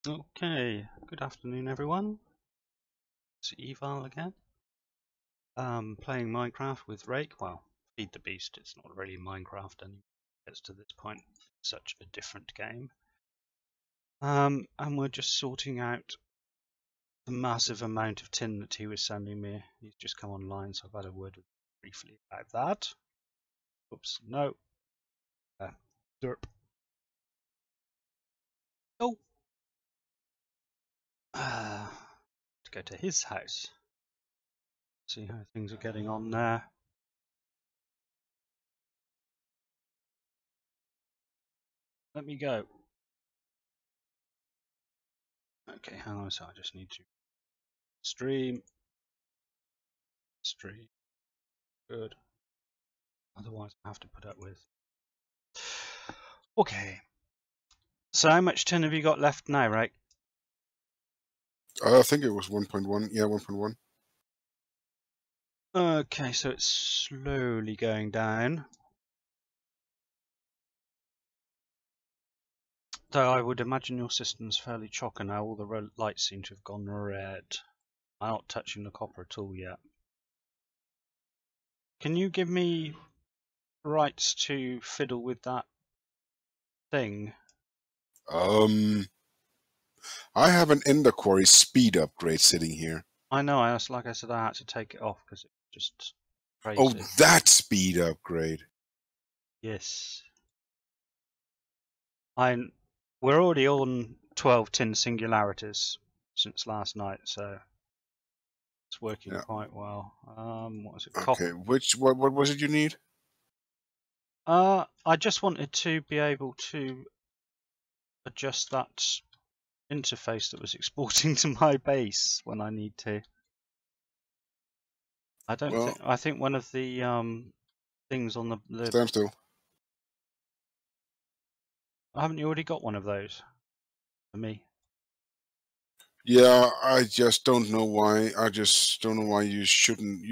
Okay, good afternoon everyone. It's Eval again. Playing Minecraft with Rake. Well, Feed the Beast, it's not really Minecraft anymore. It gets to this point, it's such a different game. And we're just sorting out the massive amount of tin that he was sending me. He's just come online, so I've had a word with him briefly about that. Oops, no. Derp. Oh! To go to his house. See how things are getting on there. Let me go. Okay, hang on, so I just need to stream. Good. Otherwise I have to put up with. Okay. So how much tin have you got left now, right? I think it was 1.1. Yeah, 1.1. Okay, so it's slowly going down. Though I would imagine your system's fairly chocker now. All the lights seem to have gone red. I'm not touching the copper at all yet. Can you give me rights to fiddle with that thing? I have an ender quarry speed upgrade sitting here. I know, like I said, I had to take it off because it's just crazy. Oh, that speed upgrade. Yes. We're already on 12 tin singularities since last night, so it's working quite well. What was it? Okay, what was it you need? I just wanted to be able to adjust that interface that was exporting to my base when I need to. I think one of the things on the stand still. Haven't you already got one of those for me? Yeah, I just don't know why. I just don't know why you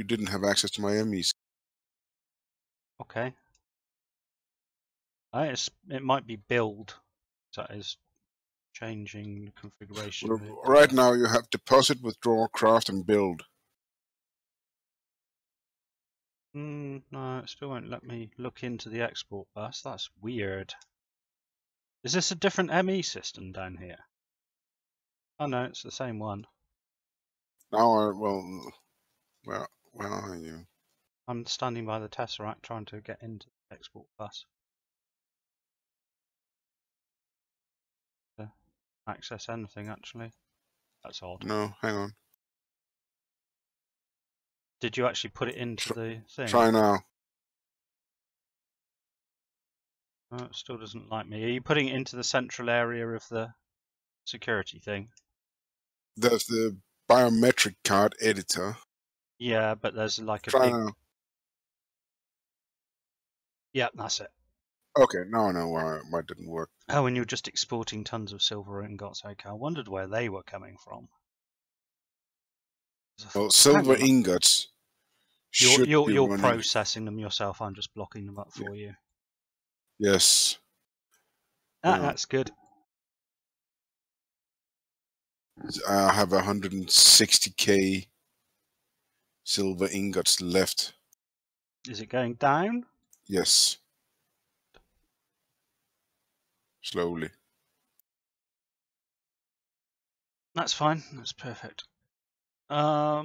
didn't have access to my MEs. Okay. It might be build. That is changing the configuration. Well, right now you have deposit, withdraw, craft, and build. No, it still won't let me look into the export bus. That's weird. Is this a different ME system down here? Oh no, it's the same one. Now, where are you? I'm standing by the Tesseract trying to get into the export bus. To access anything, actually. That's odd. No, hang on. Did you actually put it into the thing? Try now. Oh, it still doesn't like me. Are you putting it into the central area of the security thing? There's the biometric card editor. Yeah, but there's like a Try big... now. Yeah, that's it. Okay, no, why didn't work? Oh, and you're just exporting tons of silver ingots. Okay, I wondered where they were coming from. Well, silver ingots. You're processing them yourself. I'm just blocking them up for you. Yes. That's good. I have 160k silver ingots left. Is it going down? Yes. Slowly. That's fine. That's perfect. I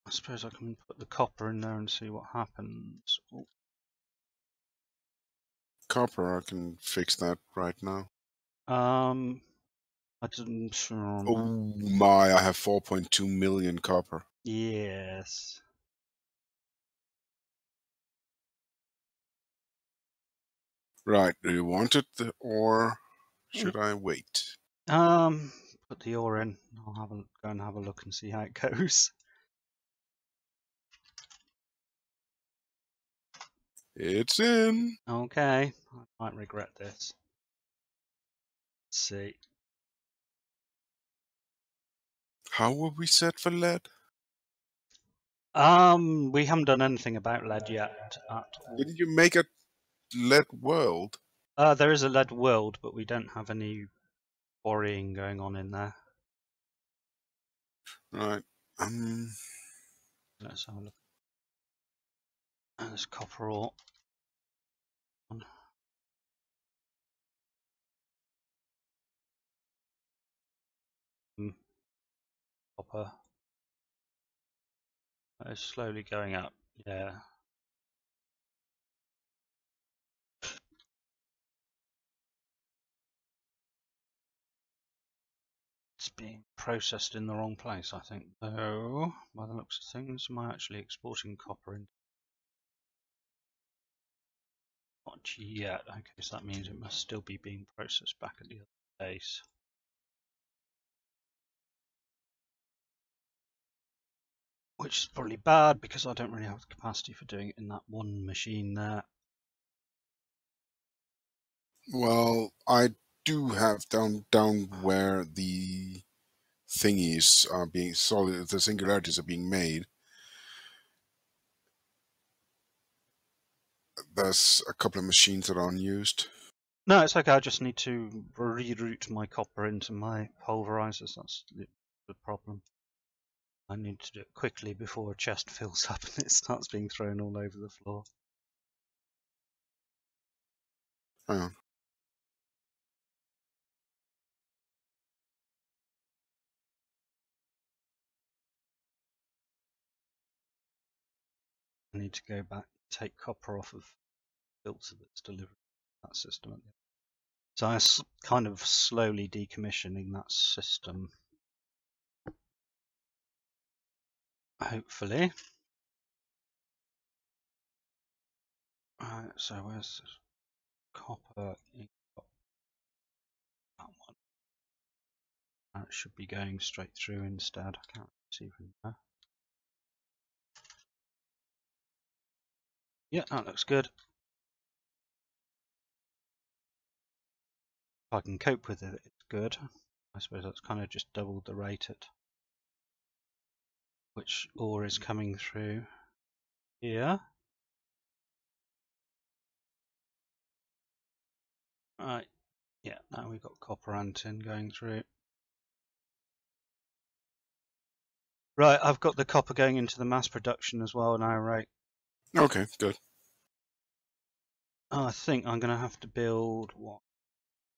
suppose I can put the copper in there and see what happens. Oh. Copper, I can fix that right now. I didn't. Oh my! I have 4.2 million copper. Yes. Right. Do you want it, or should I wait? Put the ore in. I'll go and have a look and see how it goes. It's in. Okay. I might regret this. Let's see. How were we set for lead? We haven't done anything about lead yet at all. Didn't you make a lead world? There is a lead world, but we don't have any quarrying going on in there. Right. Let's have a look. And there's copper ore. Copper. It's slowly going up. Yeah. It's being processed in the wrong place, I think. So, by the looks of things, am I actually exporting copper in? Not yet. Okay, so that means it must still be being processed back at the other base. Which is probably bad because I don't really have the capacity for doing it in that one machine there. Well, I do have down where the thingies are being solid, the singularities are being made. There's a couple of machines that are unused. No, it's okay. I just need to reroute my copper into my pulverizers. That's the problem. I need to do it quickly before a chest fills up and it starts being thrown all over the floor. Hang on. I need to go back, take copper off of the filter that's delivered that system. So I'm kind of slowly decommissioning that system. Hopefully. Alright, so where's this? Copper? That one. That should be going straight through instead. I can't see from there. Yeah, that looks good. If I can cope with it, it's good. I suppose that's kind of just doubled the rate at which ore is coming through here. Right, yeah, now we've got copper and tin going through. Right, I've got the copper going into the mass production as well now, right? Okay, good. I think I'm going to have to build what?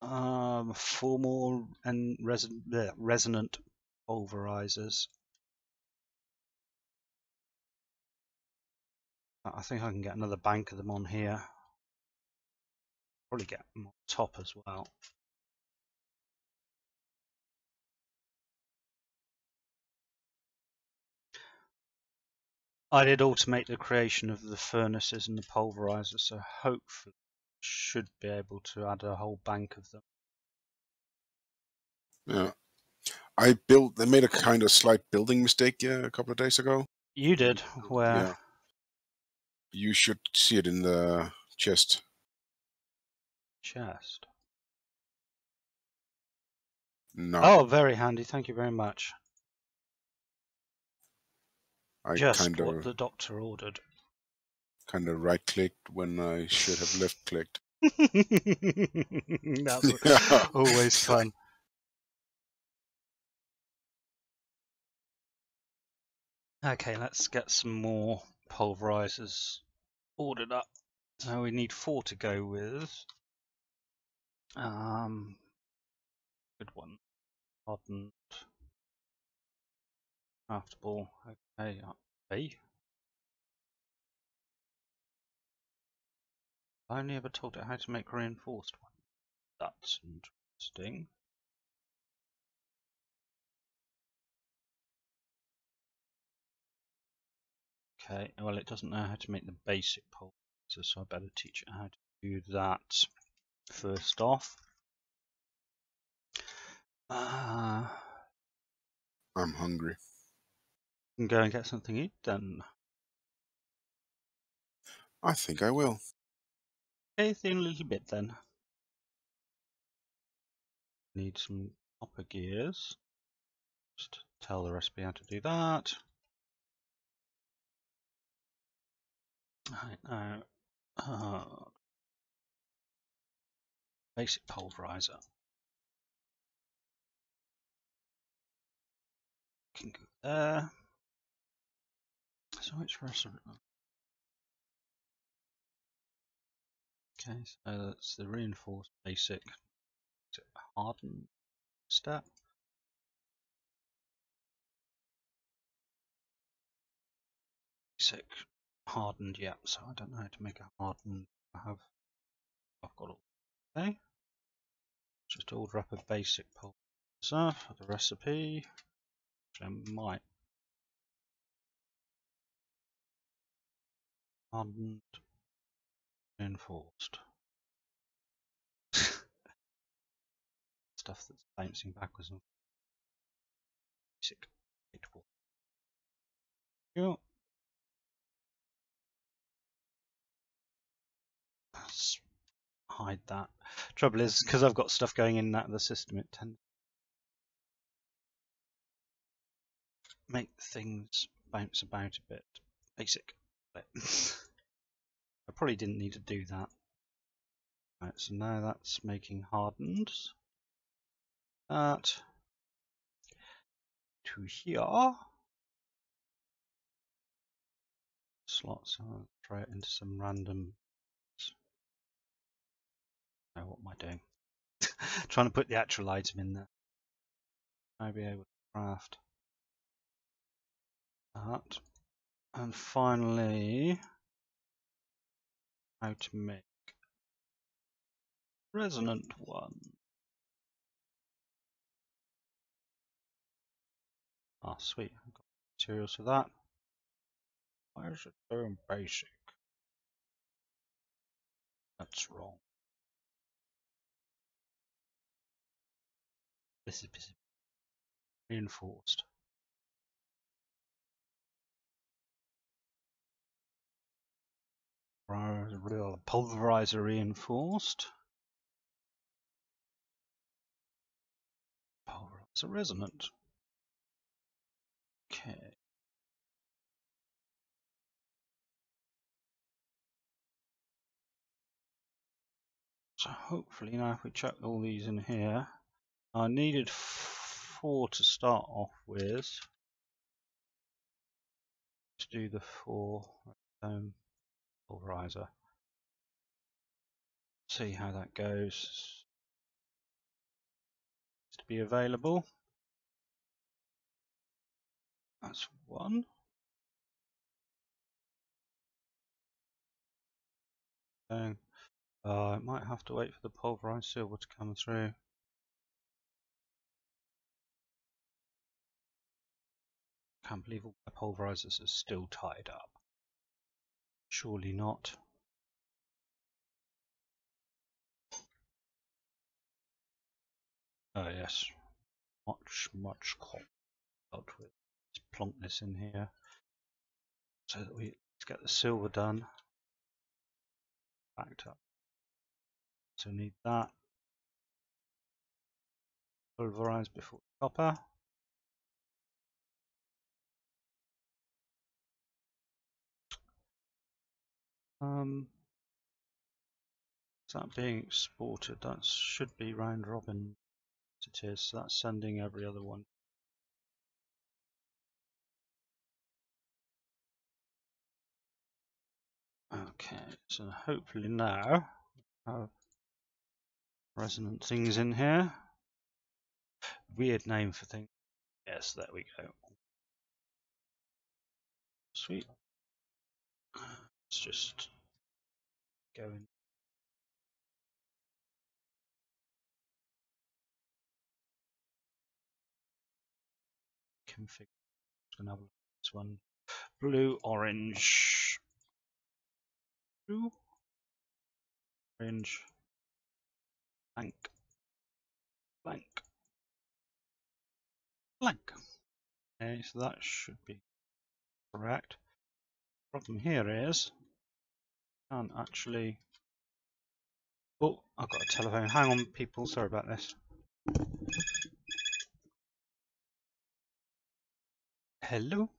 4 more and resonant pulverizers. I think I can get another bank of them on here. Probably get them on top as well. I did automate the creation of the furnaces and the pulverizers, so hopefully should be able to add a whole bank of them. Yeah. They made a kind of slight building mistake a couple of days ago. You did, where? Yeah. You should see it in the chest. Chest. No. Oh, very handy, thank you very much. I Just what the doctor ordered. kind of right clicked when I should have left clicked. That's always fun. Okay, let's get some more pulverizers ordered up. So we need 4 to go with. Good one. Hardened. Craftable. Okay, hey. I only ever told it how to make reinforced one. That's interesting. Okay, well it doesn't know how to make the basic pulverizer, so I better teach it how to do that first off. I'm hungry. Can go and get something to eat then. I think I will. Okay, thin a little bit then. Need some copper gears. Just tell the recipe how to do that. Right now, basic pulverizer. So which restaurant? Okay, so that's the reinforced basic. Is it hardened step? Basic hardened, yeah. So I don't know how to make a hardened. I've got all. Okay, just order up a basic pulverizer for the recipe. Which I might hardened reinforced stuff that's bouncing backwards and basic. Let's hide that. Trouble is, because I've got stuff going in and out of the system, it tends to make things bounce about a bit. Basic. I probably didn't need to do that. Right, so now that's making hardened. That to here. Slots. I'll throw it into some random. Oh, what am I doing? Trying to put the actual item in there. I'll be able to craft that. And finally, how to make resonant one. Ah, sweet. I've got materials for that. Why is it doing basic? That's wrong. This is reinforced. Pulverizer reinforced. Pulverizer resonant. Okay. So hopefully now if we chuck all these in here, I needed 4 to start off with. Let's do the 4 pulverizer. See how that goes. To be available. That's 1. I might have to wait for the pulverized silver to come through. Can't believe all the pulverizers are still tied up. Surely not. Oh yes, much copper with. Let's plonk this in here so that let's get the silver done. Backed up. So need that. Pulverized before copper. Is that being exported? That should be round robin. It is. So that's sending every other one. Okay, so hopefully now I have resonant things in here. Weird name for things. Yes, there we go. Sweet. Let's just go in. Configure. I'm gonna have a look at this one. Blue, orange. Blue, orange, blank, blank, blank. Okay, so that should be correct. Problem here is I can't actually. Oh, I've got a telephone. Hang on, people. Sorry about this. Hello.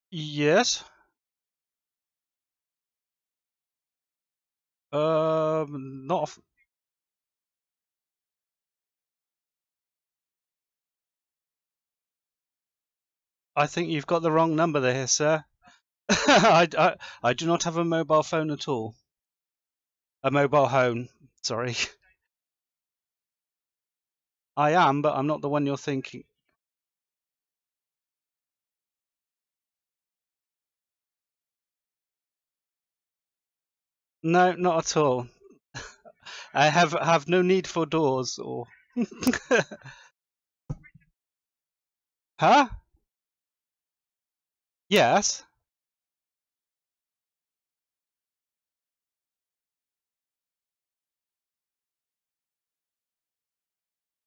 Yes. Not. I think you've got the wrong number there, sir. I do not have a mobile phone at all. A mobile home, sorry. I am, but I'm not the one you're thinking. No, not at all. I have no need for doors or. Huh? Yes.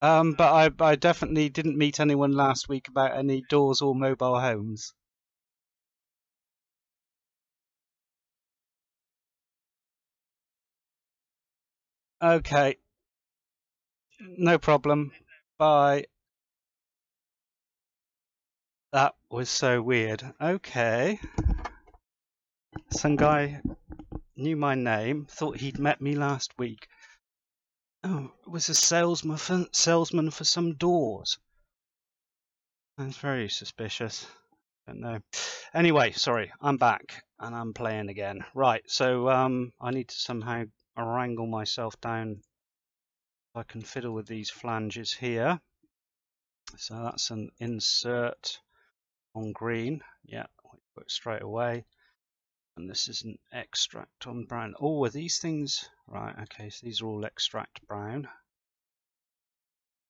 But I definitely didn't meet anyone last week about any doors or mobile homes. Okay, no problem. Bye. That was so weird. Okay. Some guy knew my name, thought he'd met me last week. Oh, it was a salesman for some doors. That's very suspicious. Don't know. Anyway, sorry, I'm back and I'm playing again. Right, so I need to somehow wrangle myself down so I can fiddle with these flanges here. So that's an insert on green. Yeah, work straight away. And this is an extract on brown. Oh, are these things right? Okay, so these are all extract brown,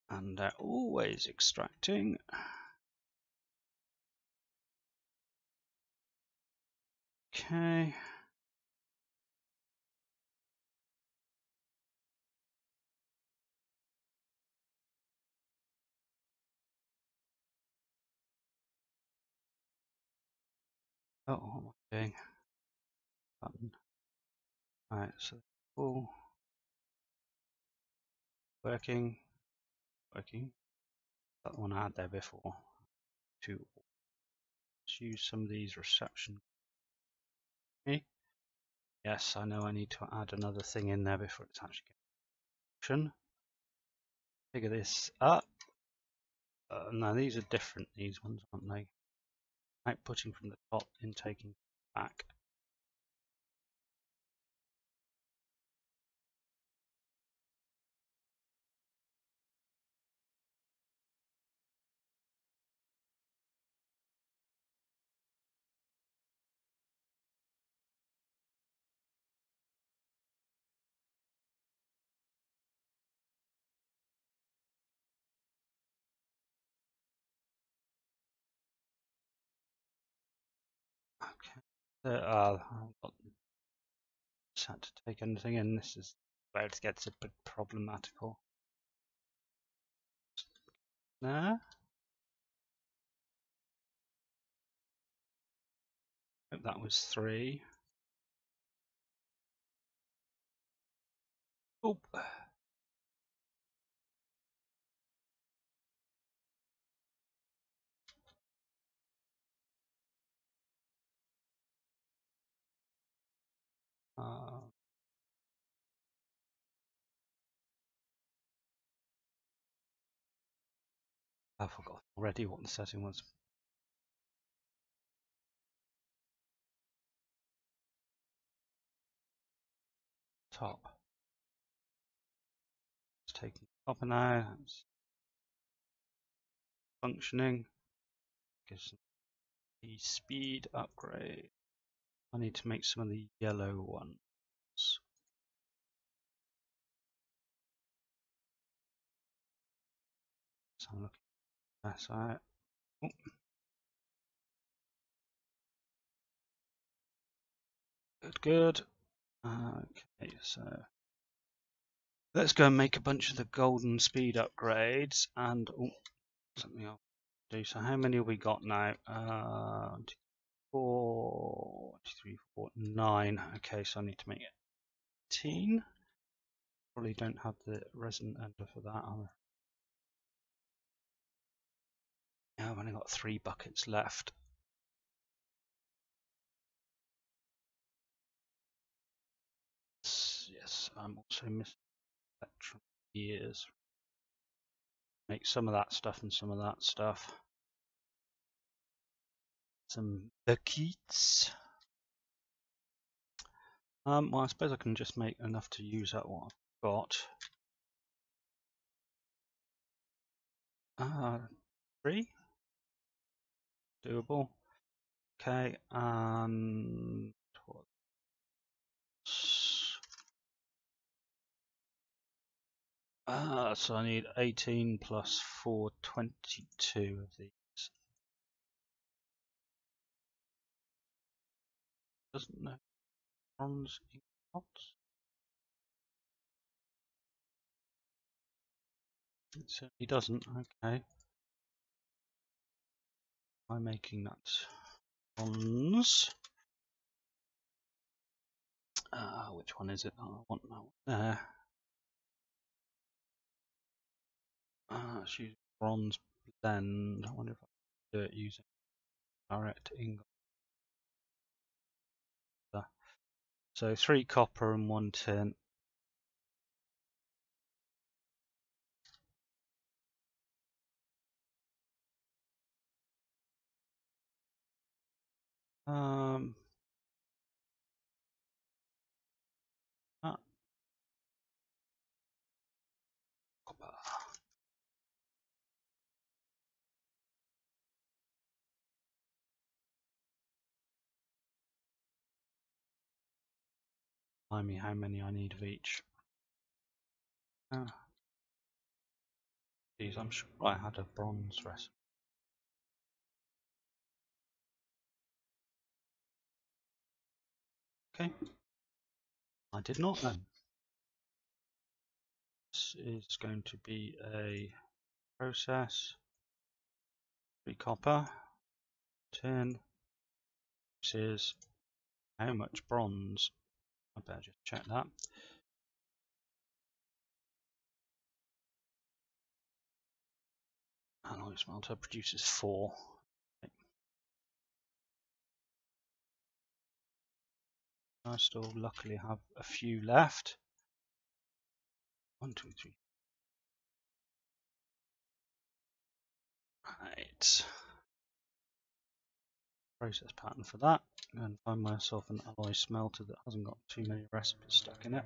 and they're always extracting. Okay. Oh, what am I doing? Button. Right, so all working. That one I had there before. Let's use some of these reception. Okay. Yes, I know I need to add another thing in there before it's actually action. Figure this up. No, these are different. These ones, aren't they? Outputting from the top, intaking back. Okay. I've got set to take anything in. This is where it gets a bit problematical. There. Hope that was 3. Oop. Uh, I forgot already what the setting was. Top. It's taking top now. It's functioning. Gives the speed upgrade. I need to make some of the yellow ones. So I'm looking at that side. Oh. Good. Okay, so let's go and make a bunch of the golden speed upgrades and something I'll do. So how many have we got now? 4, 3, 4, 9. Okay, so I need to make 18. Probably don't have the resin ender for that. Yeah, I've only got 3 buckets left. Yes, I'm also missing electron gears. Make some of that stuff and some of that stuff. some buckets. Well, I suppose I can just make enough to use up what I've got. 3? Doable. Okay, and what? So I need 18 plus 4, 22 of these. Doesn't know bronze ingots. It certainly doesn't. Okay. I'm making that bronze. Which one is it? Oh, I want that one there. Let's use bronze blend. I wonder if I can do it using direct ingot. So 3 copper and 1 tin. Ah, copper. Remind me how many I need of each. Geez, I'm sure I had a bronze recipe. Okay. I did not know. This is going to be a process. 3 copper, tin. This is how much bronze? I better just check that. Alloy smelter produces 4. Okay. I still luckily have a few left. 1, 2, 3. Right. Process pattern for that. And find myself an alloy smelter that hasn't got too many recipes stuck in it.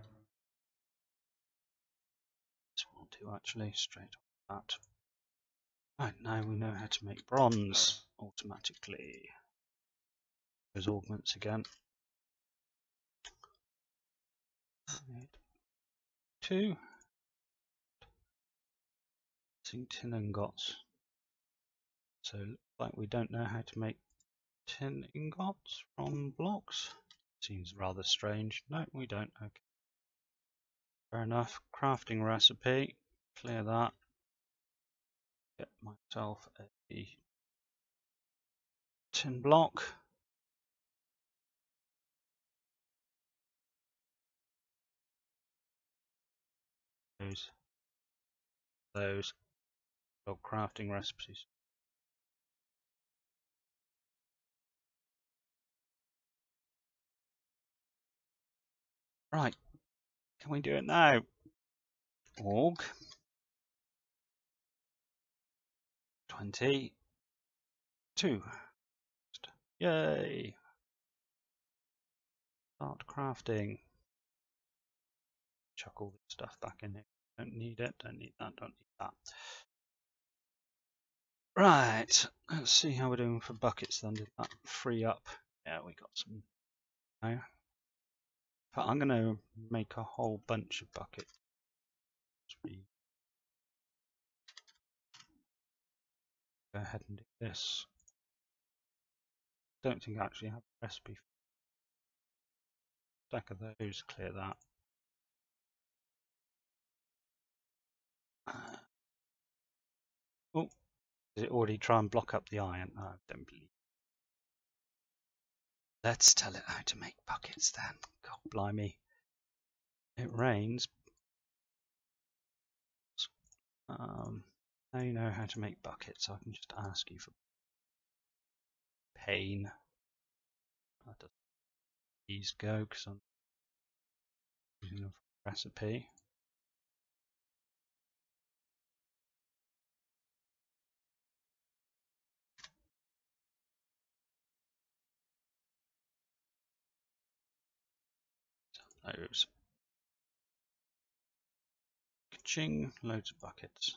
This will do actually, straight on that. Right, now we know how to make bronze automatically. Those augments again. 2. Tin ingots. So looks like we don't know how to make tin ingots from blocks. Seems rather strange. No, we don't. Okay. Fair enough. Crafting recipe. Clear that. Get myself a tin block. Those crafting recipes. Right. Can we do it now? Org. 22. Yay. Start crafting. Chuck all this stuff back in here. Don't need it, don't need that, don't need that. Right, let's see how we're doing for buckets then. Did that free up? Yeah, we got some now. But I'm going to make a whole bunch of buckets. Go ahead and do this. Don't think I actually have a recipe. Stack of those, clear that. Oh, does it already try and block up the iron? No, I don't believe. Let's tell it how to make buckets then. God blimey. It rains. Now you know how to make buckets. I can just ask you for pain. That doesn't these go because I'm using a recipe. those. Ka-ching, loads of buckets.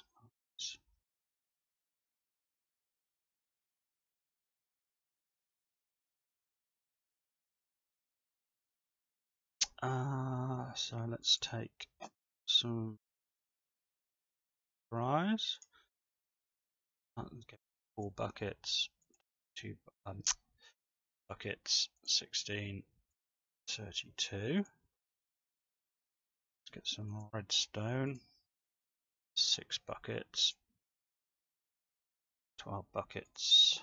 So let's take some fries. Get 4 buckets, 2 buckets, 16, 32. Let's get some redstone. 6 buckets, 12 buckets,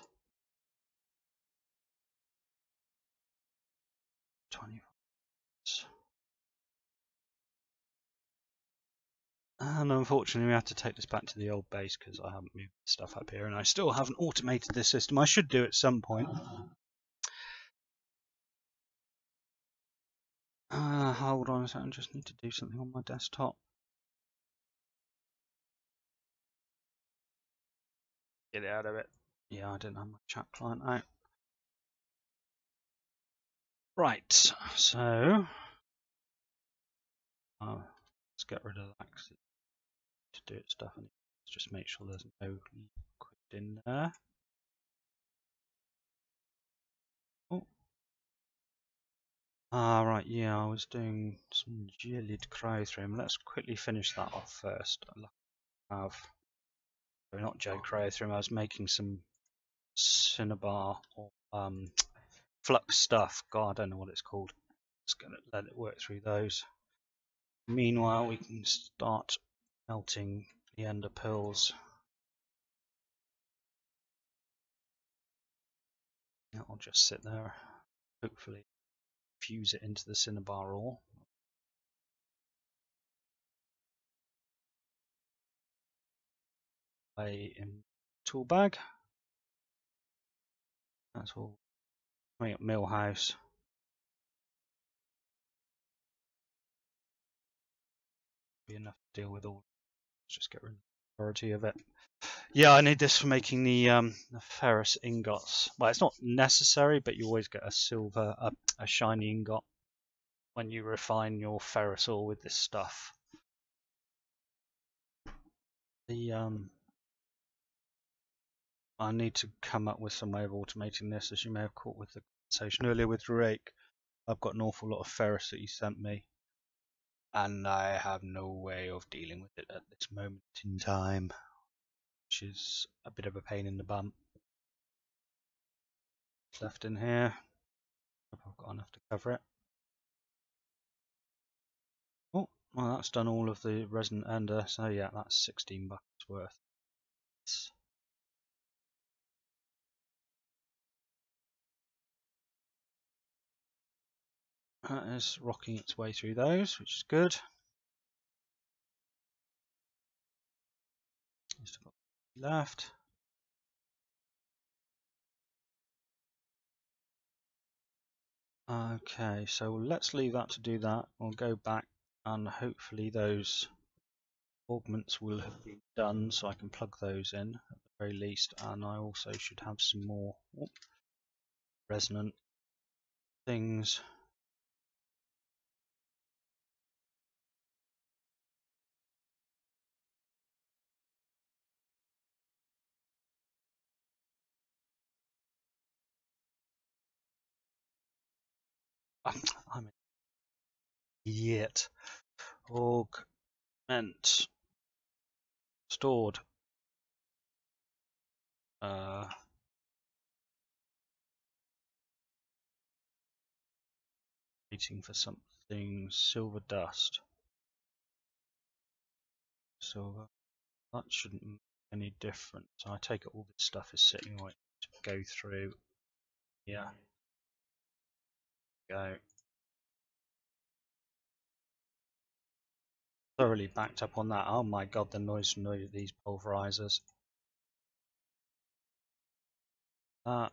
20 buckets. And unfortunately, we have to take this back to the old base because I haven't moved stuff up here, and I still haven't automated this system. I should do at some point. Hold on a second, I just need to do something on my desktop. Get it out of it. Yeah, I didn't have my chat client out. Right, so let's get rid of that to do its stuff. And let's just make sure there's no liquid in there. Oh. Right, yeah, I was doing some geolid cryotherm. Let's quickly finish that off first. Not geocryotherm, I was making some cinnabar or flux stuff. God, I don't know what it's called. Just gonna let it work through those. Meanwhile, we can start melting the ender pearls. That'll just sit there. Hopefully, fuse it into the cinnabar ore. In tool bag. That's all. Coming up mill house. Be enough to deal with all. Let's just get rid of the majority of it. Yeah, I need this for making the ferrous ingots. Well, it's not necessary, but you always get a silver, a shiny ingot when you refine your ferrous ore with this stuff. I need to come up with some way of automating this, as you may have caught with the conversation earlier with Drake. I've got an awful lot of ferrous that he sent me, and I have no way of dealing with it at this moment in time, which is a bit of a pain in the bum. It's left in here. Hope I've got enough to cover it. Oh, well, that's done all of the resin ender, so yeah, that's 16 buckets worth. That is rocking its way through those, which is good. Just got left. Okay, so let's leave that to do that. We'll go back and hopefully those augments will have been done, so I can plug those in at the very least, and I also should have some more resonant things. I'm an idiot. Augment stored. Waiting for something. Silver dust. Silver. That shouldn't make any difference. I take it all this stuff is sitting right to go through. Yeah. Go. Thoroughly backed up on that. Oh my god, the noise from these pulverizers. That.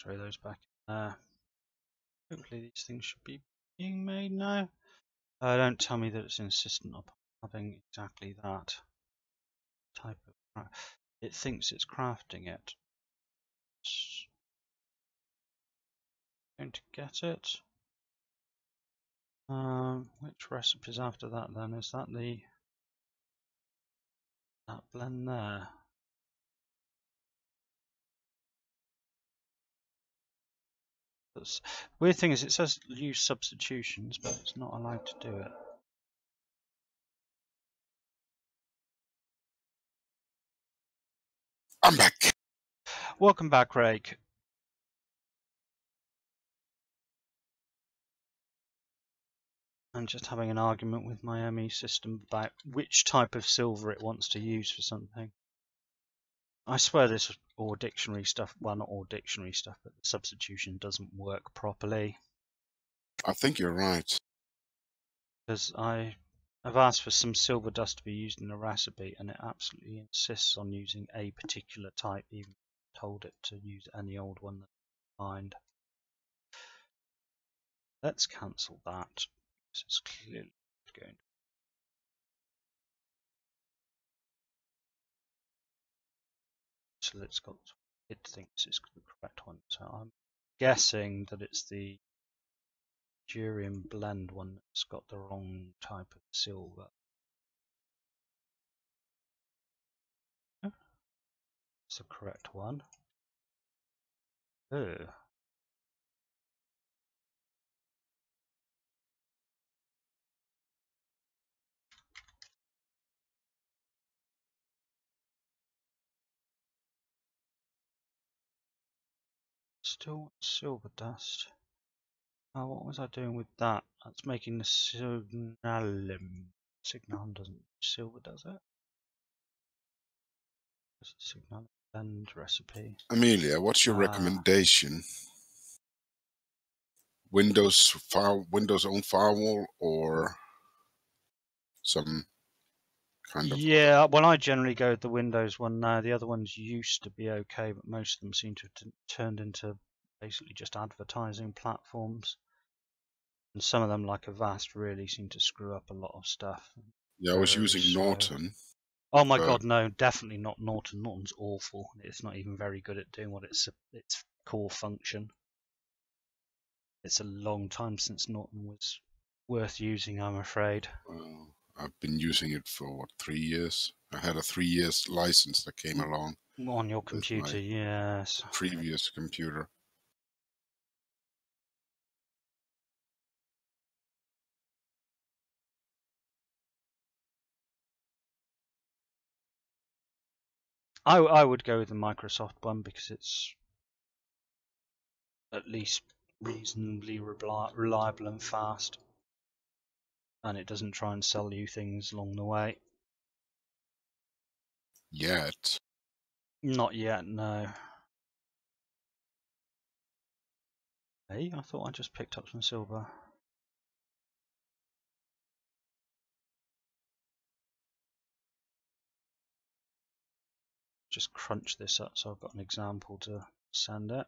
throw those back in there. Hopefully these things should be being made now. Don't tell me that it's insistent on having exactly that type of. It thinks it's crafting it. It's going to get it. Which recipe's after that then? Is that that blend there? The weird thing is it says use substitutions, but it's not allowed to do it. I'm back. Welcome back, Rake. I'm just having an argument with my ME system about which type of silver it wants to use for something. I swear this is all dictionary stuff. Well, not all dictionary stuff, but the substitution doesn't work properly. I think you're right. Because I've asked for some silver dust to be used in a recipe, and it absolutely insists on using a particular type, even if I told it to use any old one that I find. Let's cancel that. This is clearly going. So it thinks it's the correct one. So I'm guessing that it's the Durian blend one that's got the wrong type of silver. It's the correct one. Oh. Still silver dust. Oh, what was I doing with that? That's making the signalum. Signalum doesn't use silver, does it? It's a signalum blend recipe. Amelia, what's your recommendation? Windows own firewall or some kind of? Yeah, well, I generally go with the Windows one now. The other ones used to be okay, but most of them seem to have turned into basically just advertising platforms. And some of them, like Avast, really seem to screw up a lot of stuff. Yeah, I was using Norton. Oh my god, no, definitely not Norton. Norton's awful. It's not even very good at doing what its core function. It's a long time since Norton was worth using, I'm afraid. I've been using it for what, 3 years? I had a 3 years license that came along on your computer, yes. Previous computer. I would go with the Microsoft one because it's at least reasonably reliable and fast, and it doesn't try and sell you things along the way. Yet. Not yet, no. Hey, I thought I just picked up some silver. Just crunch this up so I've got an example to send it.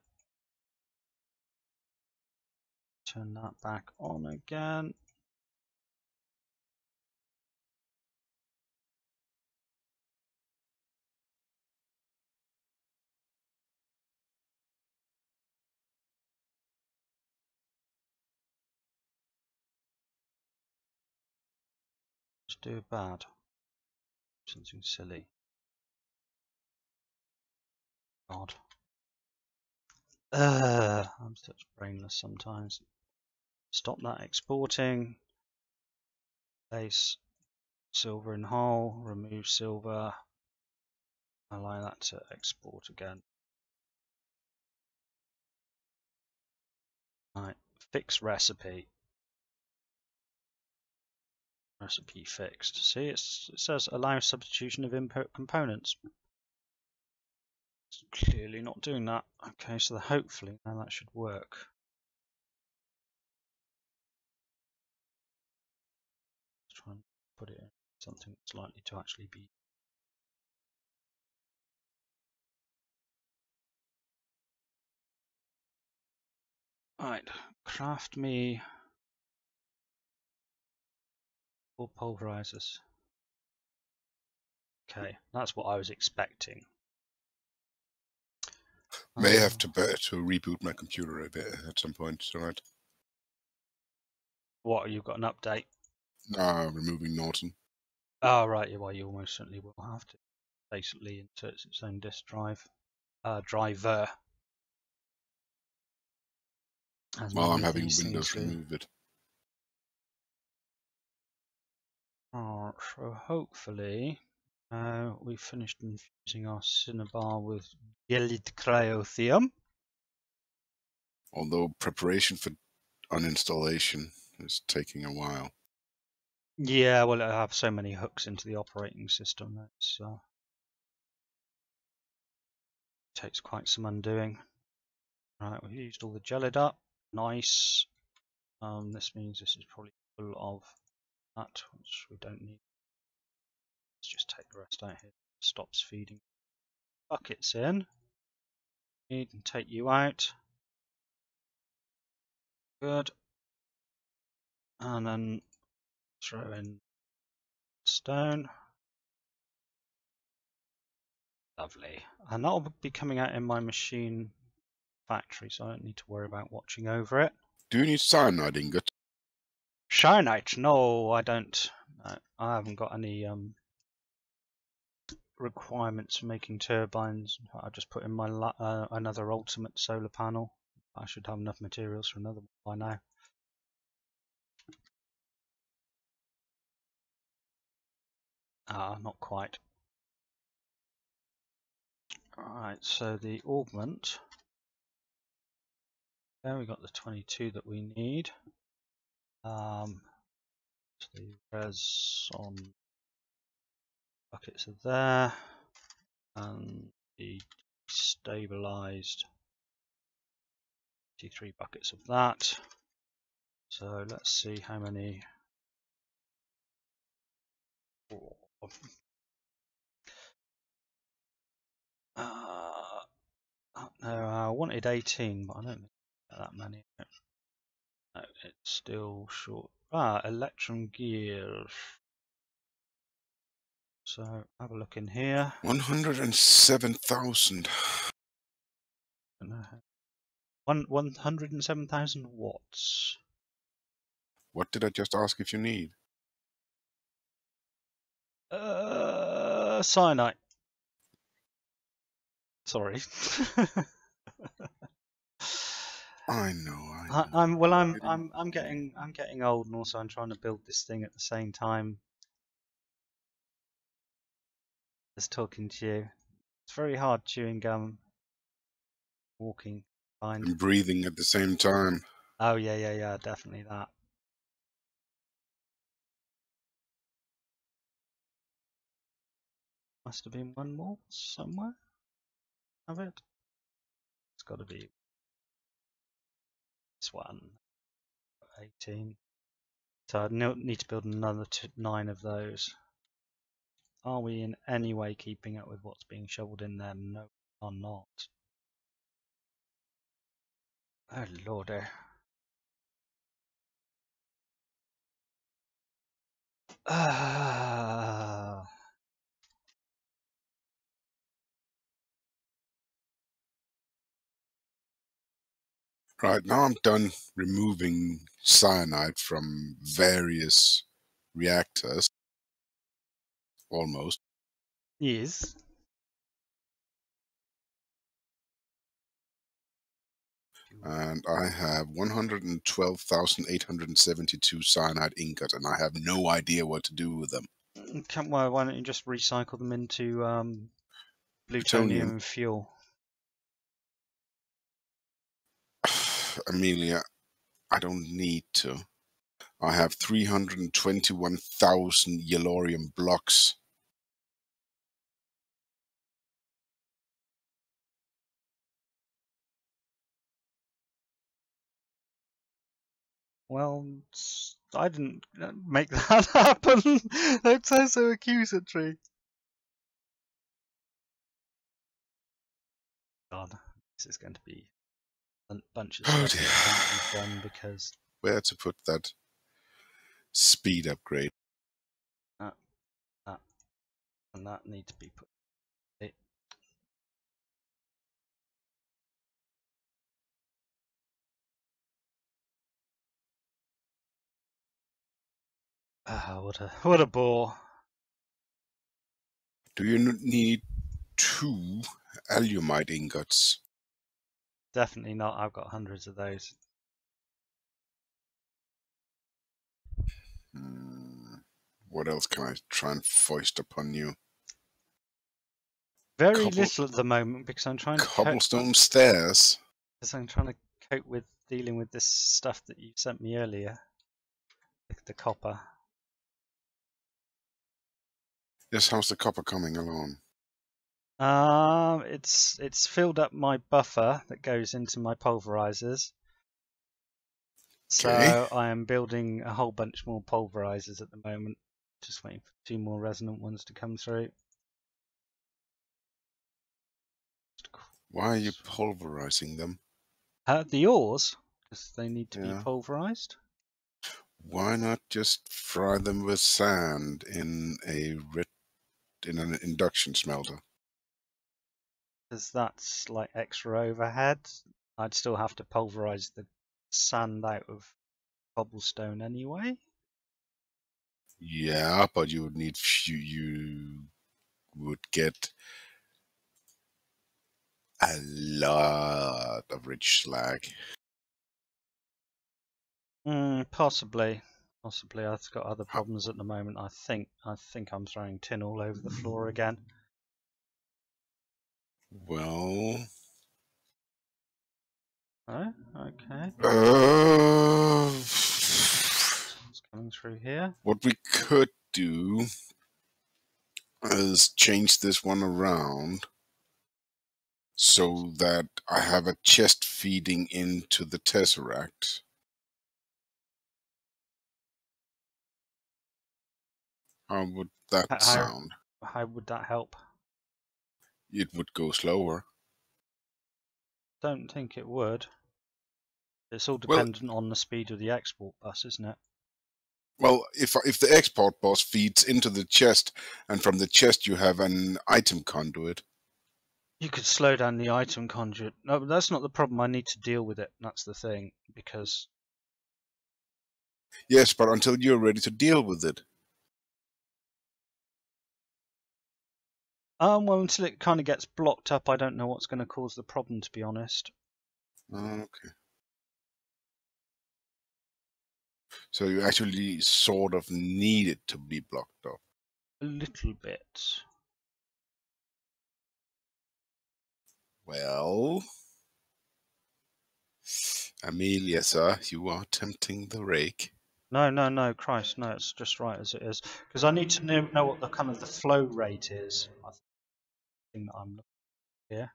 Turn that back on again. Just do bad. Something silly. God. I'm such brainless sometimes. Stop that exporting. Place silver in hole. Remove silver. Allow that to export again. Right. Fix recipe. Recipe fixed. See, it says allow substitution of input components. It's clearly not doing that. Okay, so hopefully now that should work. Let's try and put it in something that's likely to actually be. Right, craft me 4 pulverizers. Okay, that's what I was expecting. May have to reboot my computer a bit at some point tonight. What, you've got an update? Removing Norton. Oh, right, well, you almost certainly will have to. Basically inserts its own disk drive. Driver. As While I'm many of having these things Windows do. remove it. So hopefully we've finished infusing our cinnabar with gelid cryotheum. Although preparation for uninstallation is taking a while. Yeah, well, I have so many hooks into the operating system that takes quite some undoing. Right, we've used all the gelid up. Nice. This means this is probably full of that, which we don't need. Let's just take the rest out here. Stops feeding buckets in. Need and take you out. Good. And then throw in stone. Lovely. And that'll be coming out in my machine factory, so I don't need to worry about watching over it. Do you need cyanide ingot? Cyanite? No, I don't. No, I haven't got any requirements for making turbines. I just put in my another ultimate solar panel. I should have enough materials for another one by now. Not quite. Alright, so the augment. There we got the 22 that we need. So the res on buckets are there, and the stabilized 3 buckets of that. So let's see how many. No, I wanted 18, but I don't think that many. No, it's still short. Electron gears. So have a look in here. 107,000. 107,000 watts. What did I just ask if you need? Cyanide. Sorry. I know. I'm getting old, and also I'm trying to build this thing at the same time as talking to you. It's very hard chewing gum, walking, And breathing at the same time. Oh yeah, definitely that. Must have been one more somewhere of it. It's got to be this one. 18. So I need to build another 9 of those. Are we in any way keeping up with what's being shoveled in there? No, we are not. Oh lordy. Right, now I'm done removing cyanide from various reactors. Almost. Yes. And I have 112,872 cyanide ingot, and I have no idea what to do with them. Why don't you just recycle them into plutonium fuel? Amelia, I don't need to. I have 321,000 yellorium blocks. Well, I didn't make that happen. Don't sound so accusatory. God, this is going to be a bunch of Oh stuff that dear. can't be done because Where to put that speed upgrade? that, that, and that need to be put. What a bore. Do you need 2 alumite ingots? Definitely not. I've got hundreds of those. What else can I try and foist upon you? Very little at the moment because I'm trying to Cobblestone stairs. cope with dealing with this stuff that you sent me earlier. The copper. Yes, how's the copper coming along? It's filled up my buffer that goes into my pulverizers. Okay. So I am building a whole bunch more pulverizers at the moment. Just waiting for 2 more resonant ones to come through. Why are you pulverizing them? The ores, because they need to be Yeah. pulverized. Why not just fry them with sand in an induction smelter? Because that's like extra overhead. I'd still have to pulverize the sand out of cobblestone anyway. Yeah, but you would need you would get a lot of rich slag. Possibly. I've got other problems at the moment. I think I'm throwing tin all over the floor again. Well, Oh, okay. It's coming through here. What we could do is change this one around so that I have a chest feeding into the tesseract. How would that sound? How would that help? It would go slower. Don't think it would. It's all Well, dependent on the speed of the export bus, isn't it? if the export bus feeds into the chest, and from the chest you have an item conduit. You could slow down the item conduit. No, but that's not the problem. I need to deal with it. That's the thing, because Yes, but until you're ready to deal with it. well, until it kind of gets blocked up, I don't know what's going to cause the problem, to be honest. Okay. So you actually sort of need it to be blocked up. A little bit. Well, Amelia, sir, you are tempting the rake. No, Christ, no, it's just right as it is. Because I need to know what the kind of the flow rate is. I think that I'm looking here.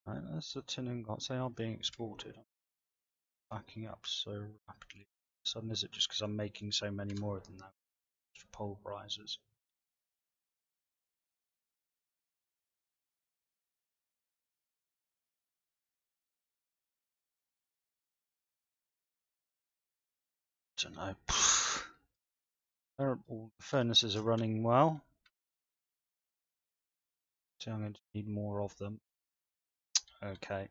Right, that's the tin ingots. They are being exported. Backing up so rapidly. Sudden is it just because I'm making so many more of them now? Pulverizers. Don't know. All the furnaces are running well. So I'm going to need more of them. Okay.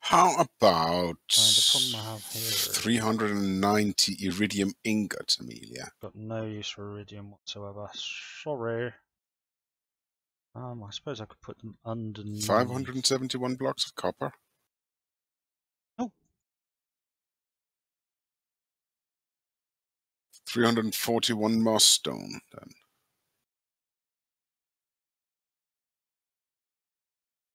How about The problem I have here is 390 iridium ingots, Amelia? got no use for iridium whatsoever. Sorry. I suppose I could put them underneath. 571 blocks of copper. Oh. 341 moss stone, then.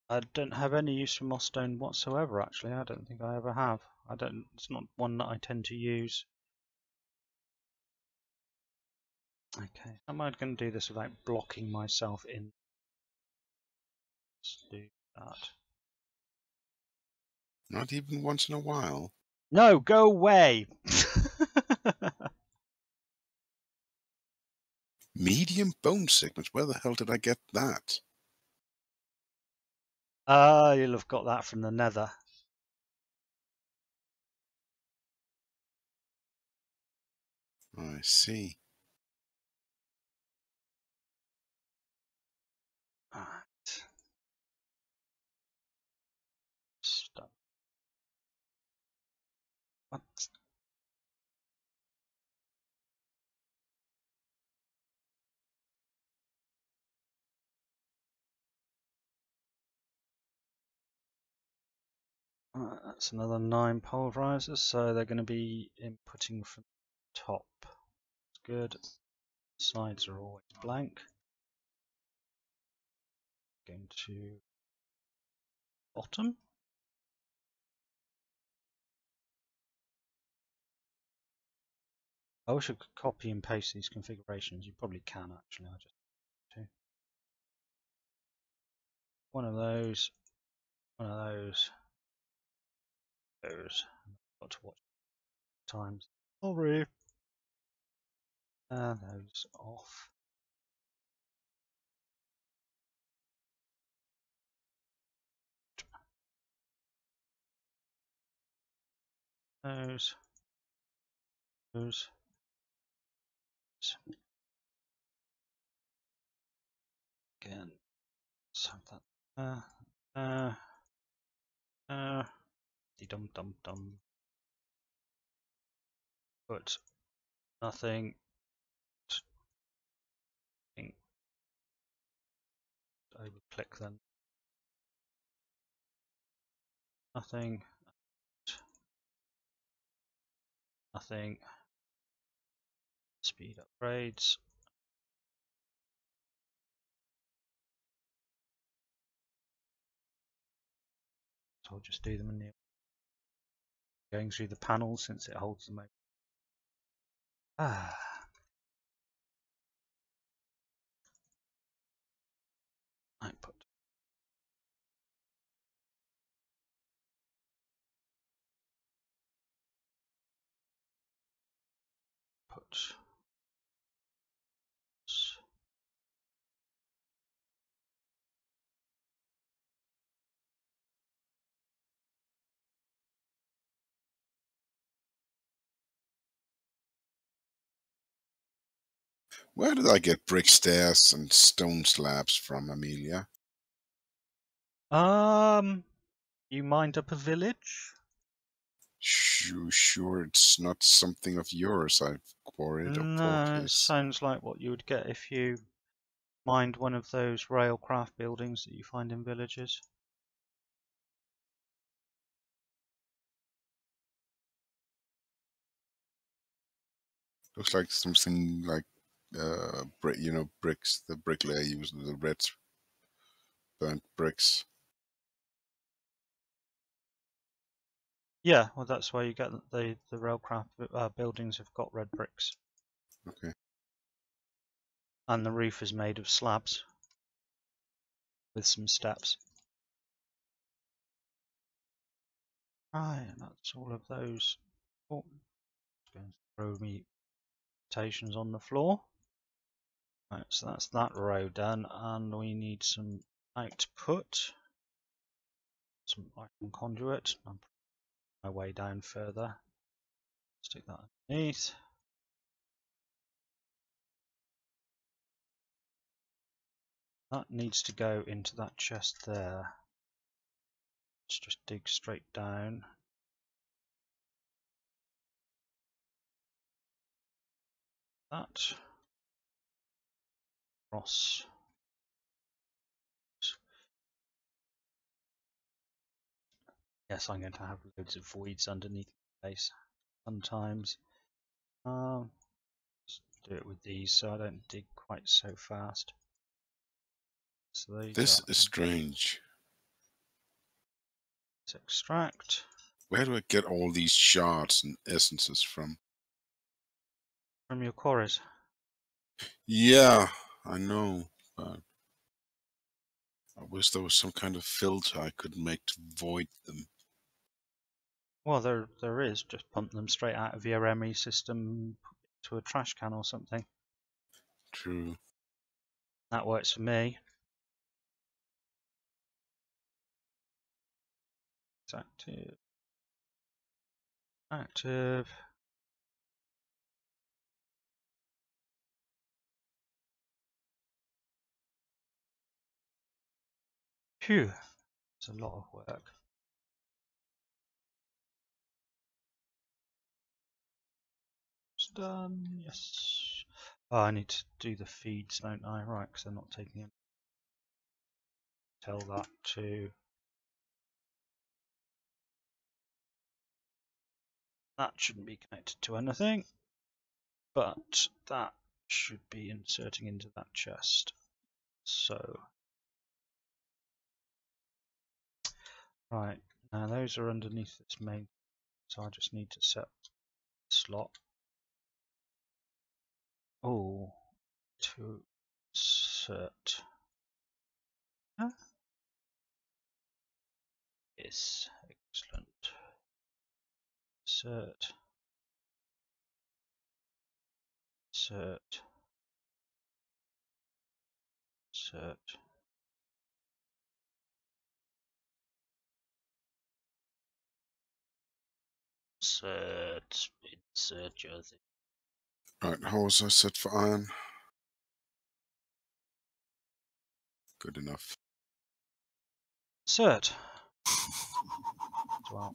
I don't have any use for moss stone whatsoever, actually. I don't think I ever have. It's not one that I tend to use. Okay, how am I going to do this without blocking myself in? Let's do that. Not even once in a while. No, go away! Medium bone segments. Where the hell did I get that? You'll have got that from the nether. I see. Right. Stop. What? That's another 9 pulverizers, so they're going to be inputting from the top. That's good. Sides are always blank. Going to bottom. I wish I could copy and paste these configurations. You probably can actually. I just do one of those, one of those. Got to watch times. Sorry. Those off. Those. Those. Again. So that. Dum dum dum. But nothing. I would click then. Nothing. Nothing. Speed upgrades. So I'll just do them in the going through the panels since it holds them open. Output. Put. Where did I get brick stairs and stone slabs from, Amelia? You mind up a village? Sure, it's not something of yours I've quarried or bought No, it this. sounds like what you would get if you mined one of those railcraft buildings that you find in villages. Looks like something like bricks. The bricklayer used the red burnt bricks. Yeah, well, that's why you get the railcraft buildings have got red bricks, Okay. and the roof is made of slabs with some steps. Right, that's all of those. Oh, it's going to throw me stations on the floor. Right, so that's that row done, and we need some output, some iron conduit. I'm putting my way down further. Stick that underneath. That needs to go into that chest there. Let's just dig straight down. That. Cross. Yes, I'm going to have loads of voids underneath the base sometimes. Let's do it with these so I don't dig quite so fast. So these This are is strange. let's extract Where do I get all these shards and essences from? from your quarries. Yeah, I know, but I wish there was some kind of filter I could make to void them. Well, there is. Just pump them straight out of your ME system to a trash can or something. True. That works for me. active. Active. Phew, it's a lot of work. It's done, yes. Oh, I need to do the feeds, don't I? Right, because they're not taking it. Tell that to. That shouldn't be connected to anything, but that should be inserting into that chest. So, right, now those are underneath this main, so I just need to set the slot. Oh, to insert. Huh? Yes, excellent. Insert. Insert. Insert. Insert your thing. Right, how was I set for iron? Good enough. Insert. As well.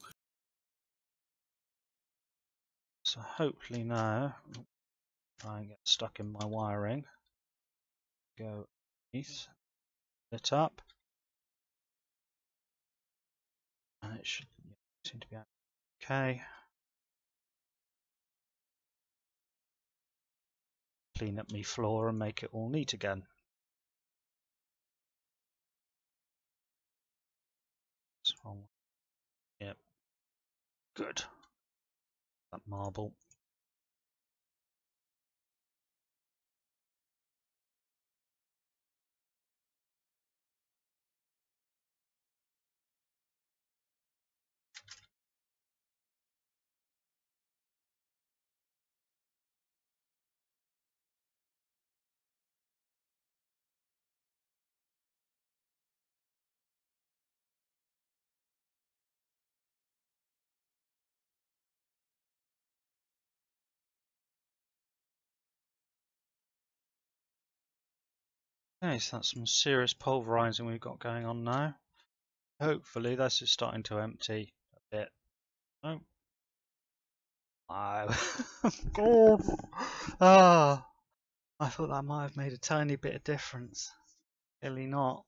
So hopefully now, I get stuck in my wiring. Go underneath, lit up, and it should seem to be okay. Clean up my floor and make it all neat again. What's wrong? Yep. Good. That marble. Okay, so that's some serious pulverizing we've got going on now. Hopefully this is starting to empty a bit. Oh. God. Ah, I thought that might have made a tiny bit of difference. Clearly not.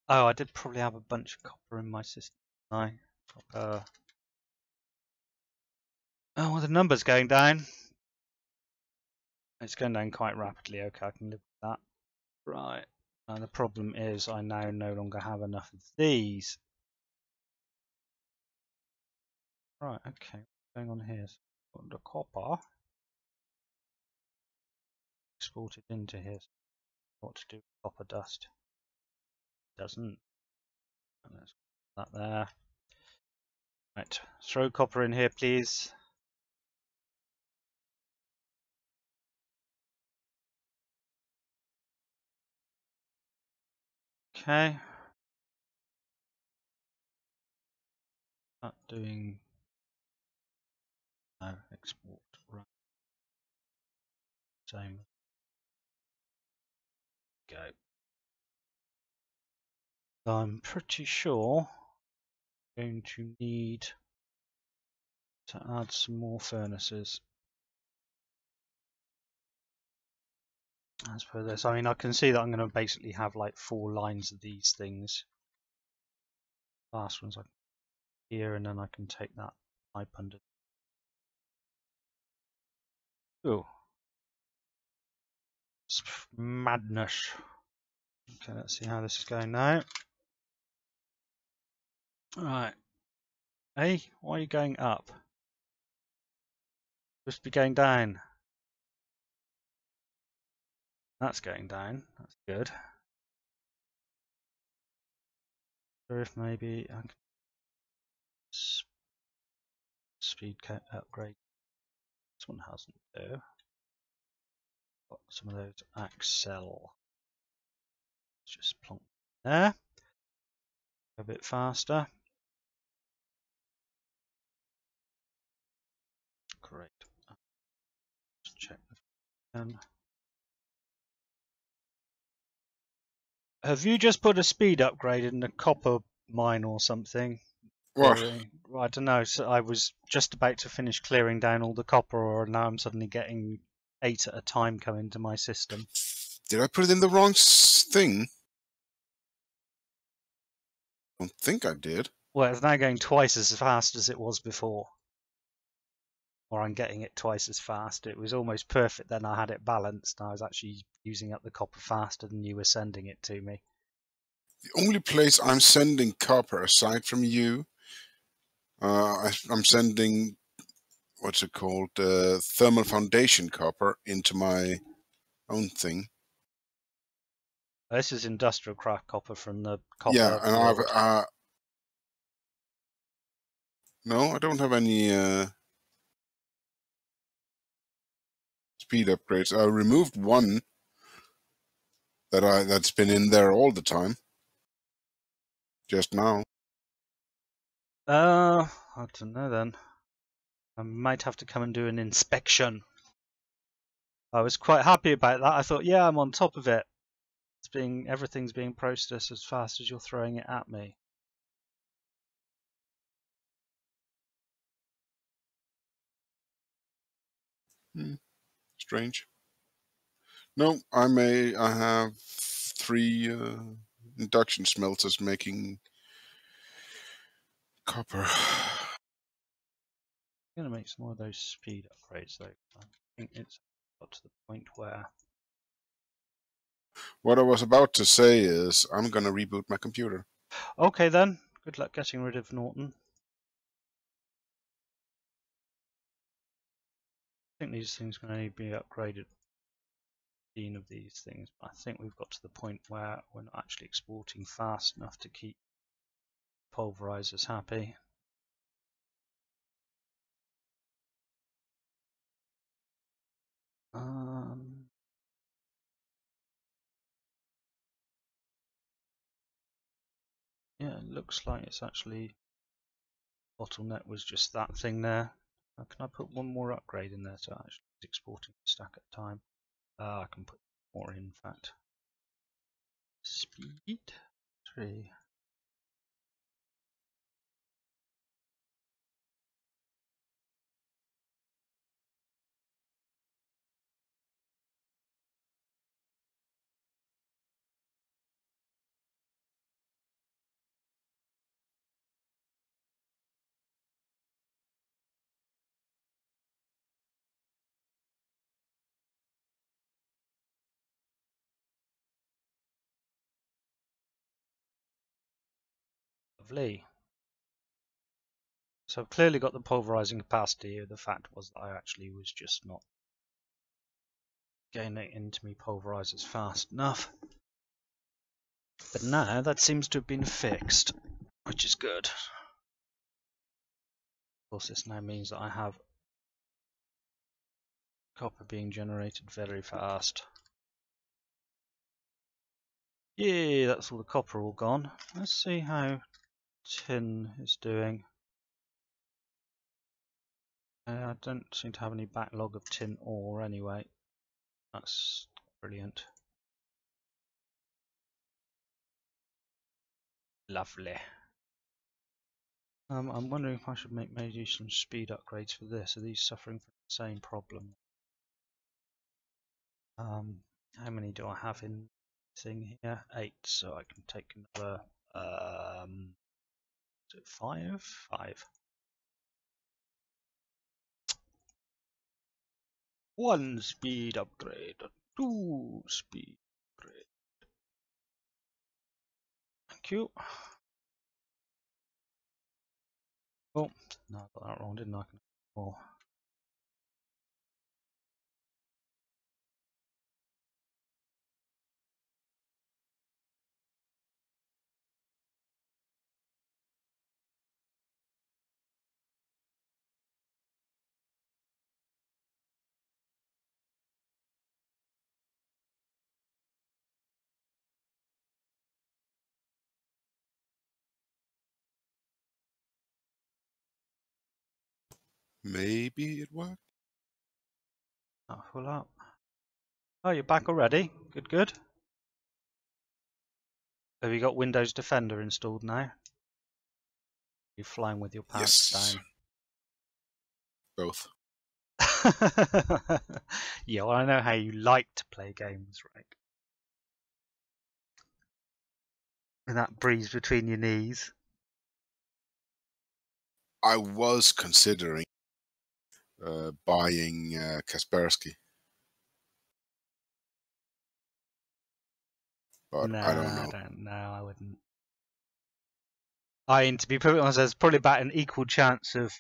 Oh, I did probably have a bunch of copper in my system. Oh, well, the number's going down. It's going down quite rapidly. Okay, I can live with that. Right. Now the problem is I now no longer have enough of these. Right, okay. What's going on here? So the copper exported into here. What to do with copper dust? Doesn't. Let's put that there. Right, throw copper in here, please. Okay. Not doing. No, export. Right. Same. Go. I'm pretty sure I'm going to need to add some more furnaces. As per this, I mean, I can see that I'm going to basically have like 4 lines of these things. Last one's like here, and then I can take that pipe under. Oh, it's madness. Okay, let's see how this is going now. Right. Hey, why are you going up? Supposed to be going down. That's going down. That's good. Or if maybe I can speed upgrade. This one hasn't though. Got some of those Axel. Let's just plonk there. A bit faster. Great. Let's check the fan. Have you just put a speed upgrade in the copper mine or something? What? I don't know. So I was just about to finish clearing down all the copper ore, and now I'm suddenly getting 8 at a time come into my system. Did I put it in the wrong thing? I don't think I did. Well, it's now going twice as fast as it was before. Or I'm getting it twice as fast. It was almost perfect then. I had it balanced. I was actually using up the copper faster than you were sending it to me. The only place I'm sending copper, aside from you, I'm sending, what's it called, thermal foundation copper into my own thing. This is industrial craft copper from the Yeah, copper and ward. no, I don't have any speed upgrades. I removed one that's been in there all the time. Just now. I don't know then. I might have to come and do an inspection. I was quite happy about that. I thought, yeah, I'm on top of it. Everything's being processed as fast as you're throwing it at me. Strange. No, I have 3 induction smelters making copper. I'm going to make some more of those speed upgrades though. I think it's got to the point where... What I was about to say is I'm gonna reboot my computer. Okay then, good luck getting rid of Norton. I think these things can only be upgraded 15 of these things, but I think we've got to the point where we're not actually exporting fast enough to keep pulverizers happy. Yeah, it looks like it's actually bottleneck was just that thing there. Can I put one more upgrade in there so actually it's exporting a stack at a time? I can put more in fact. Speed 3. Lovely. So I've clearly got the pulverizing capacity here. The fact was that I actually was just not getting it into me pulverizers fast enough. But now that seems to have been fixed, which is good. Of course, this now means that I have copper being generated very fast. Yay, that's all the copper all gone. Let's see how tin is doing. I don't seem to have any backlog of tin ore anyway. That's brilliant. Lovely. I'm wondering if I should make maybe some speed upgrades for this. Are these suffering from the same problem? How many do I have in thing here? 8, so I can take another. Is it 5? 5. 1 speed upgrade. 2 speed upgrade. Thank you. Oh, no, I got that wrong, didn't I? Oh. Maybe it worked. Oh, full up. Oh, you're back already. Good, good. Have you got Windows Defender installed now? You're flying with your pants Yes, down. both. Yeah, well, I know how you like to play games, right? And that breeze between your knees. I was considering buying Kaspersky, but I don't Nah, I know. don't know. I wouldn't. To be perfectly honest, there's probably about an equal chance of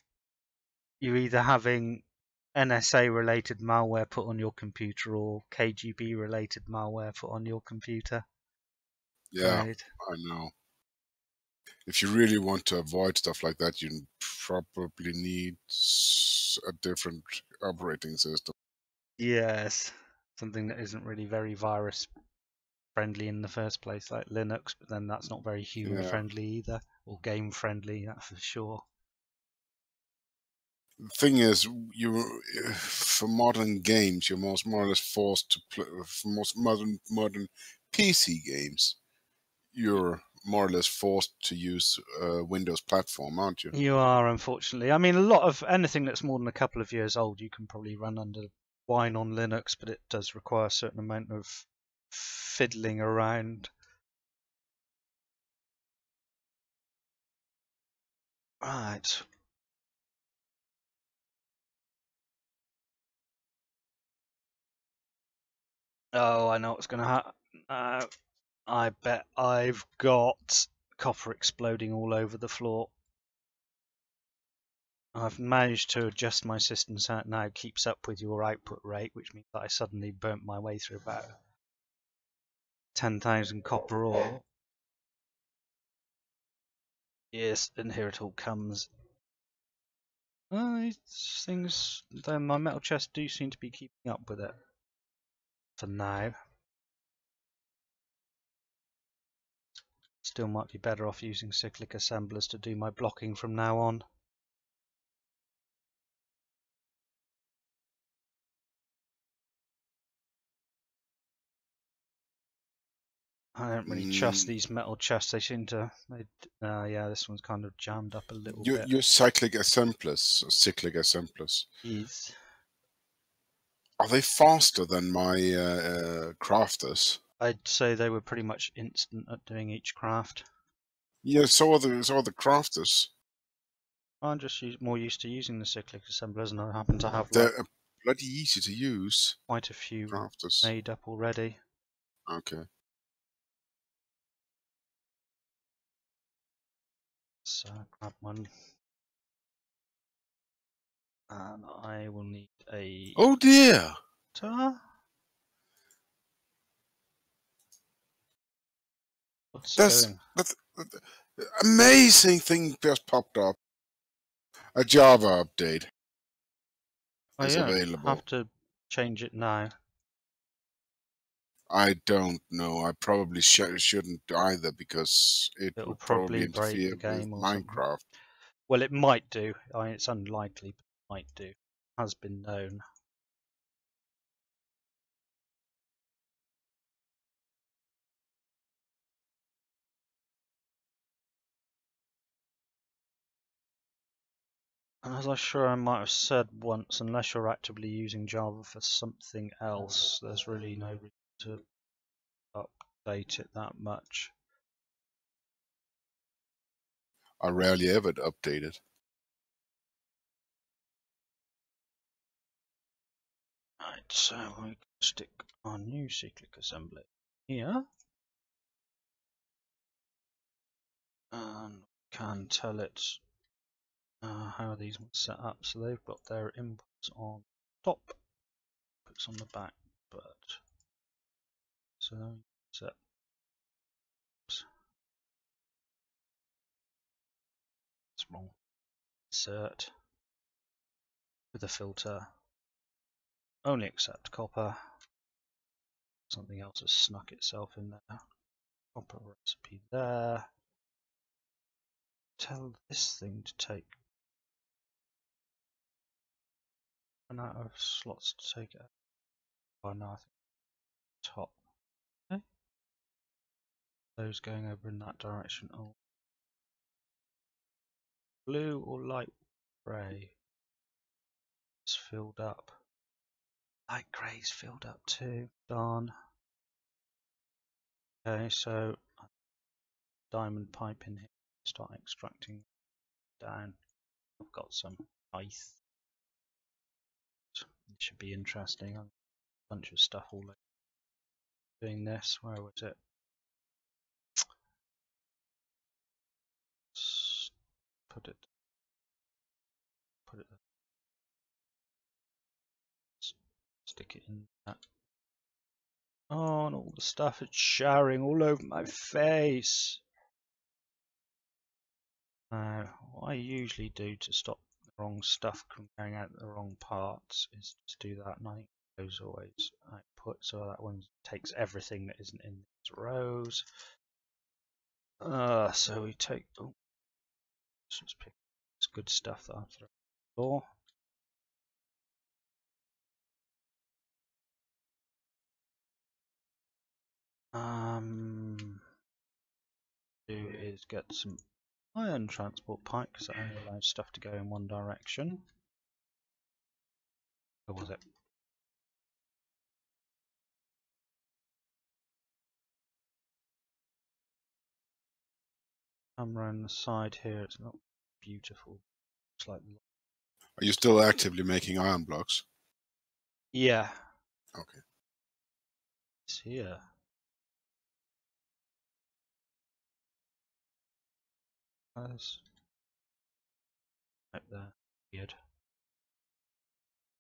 you either having NSA related malware put on your computer or KGB related malware put on your computer. Yeah, Right. I know. If you really want to avoid stuff like that, you probably need a different operating system. Yes. Something that isn't really very virus friendly in the first place, like Linux, but then that's not very human Yeah. friendly either, or game friendly, that's for sure. The thing is, you for modern games, you're more or less forced to play. For most modern PC games, you're more or less forced to use Windows platform, aren't you? You are, unfortunately. I mean, a lot of anything that's more than a couple of years old, you can probably run under Wine on Linux, but it does require a certain amount of fiddling around. Right. Oh, I know what's going to happen. I bet I've got copper exploding all over the floor. I've managed to adjust my system so it now keeps up with your output rate, which means that I suddenly burnt my way through about 10,000 copper ore. Yes, and here it all comes. These things, though my metal chests do seem to be keeping up with it. For now. Still might be better off using cyclic assemblers to do my blocking from now on. I don't really trust Mm, these metal chests. They seem to. Yeah, this one's kind of jammed up a little you bit. use cyclic assemblers, cyclic assemblers. Is Are they faster than my crafters? I'd say they were pretty much instant at doing each craft. Yeah, so are the crafters. I'm just more used to using the cyclic assemblers, and I happen to have like They're bloody easy to use. quite a few Crafters. made up already. Okay. So grab one, and I will need a. Oh dear! What's That's going? that amazing thing just popped up. A Java update Oh, is you don't available. have to change it now. I don't know. I probably shouldn't either because it It'll would probably probably break interfere the with game or something. Minecraft. Well, it might do. I mean, it's unlikely, but it might do. Has been known. And as I'm sure I might have said once, unless you're actively using Java for something else, there's really no reason to update it that much. I rarely ever update it. Right, so we can stick our new cyclic assembly here, and can tell it how these ones set up. So they've got their inputs on top, inputs on the back, but so set. Oops, it's wrong. Insert with a filter. Only accept copper. Something else has snuck itself in there. Copper recipe there. Tell this thing to take run out of slots to take it out. Oh no, I think top. Okay. Those going over in that direction. Oh. Blue or light grey? It's filled up. Light grey's filled up too. Darn. Okay, so diamond pipe in here. Start extracting down. I've got some ice. It should be interesting. A bunch of stuff all over doing this. Where was it? Put it. Stick it in that. Oh, and all the stuff it's showering all over my face. What I usually do to stop the wrong stuff from going out the wrong parts is just do that, and I think those always output, so that one takes everything that isn't in these rows. So we take. Oh, let's just pick this good stuff that I've thrown on the floor. Do is get some iron transport pipe because it only allows stuff to go in one direction. Or was it? Come around the side here, it's not beautiful. It's like. Are you still actively making iron blocks? Yeah. Okay. It's here. There's right there. Weird.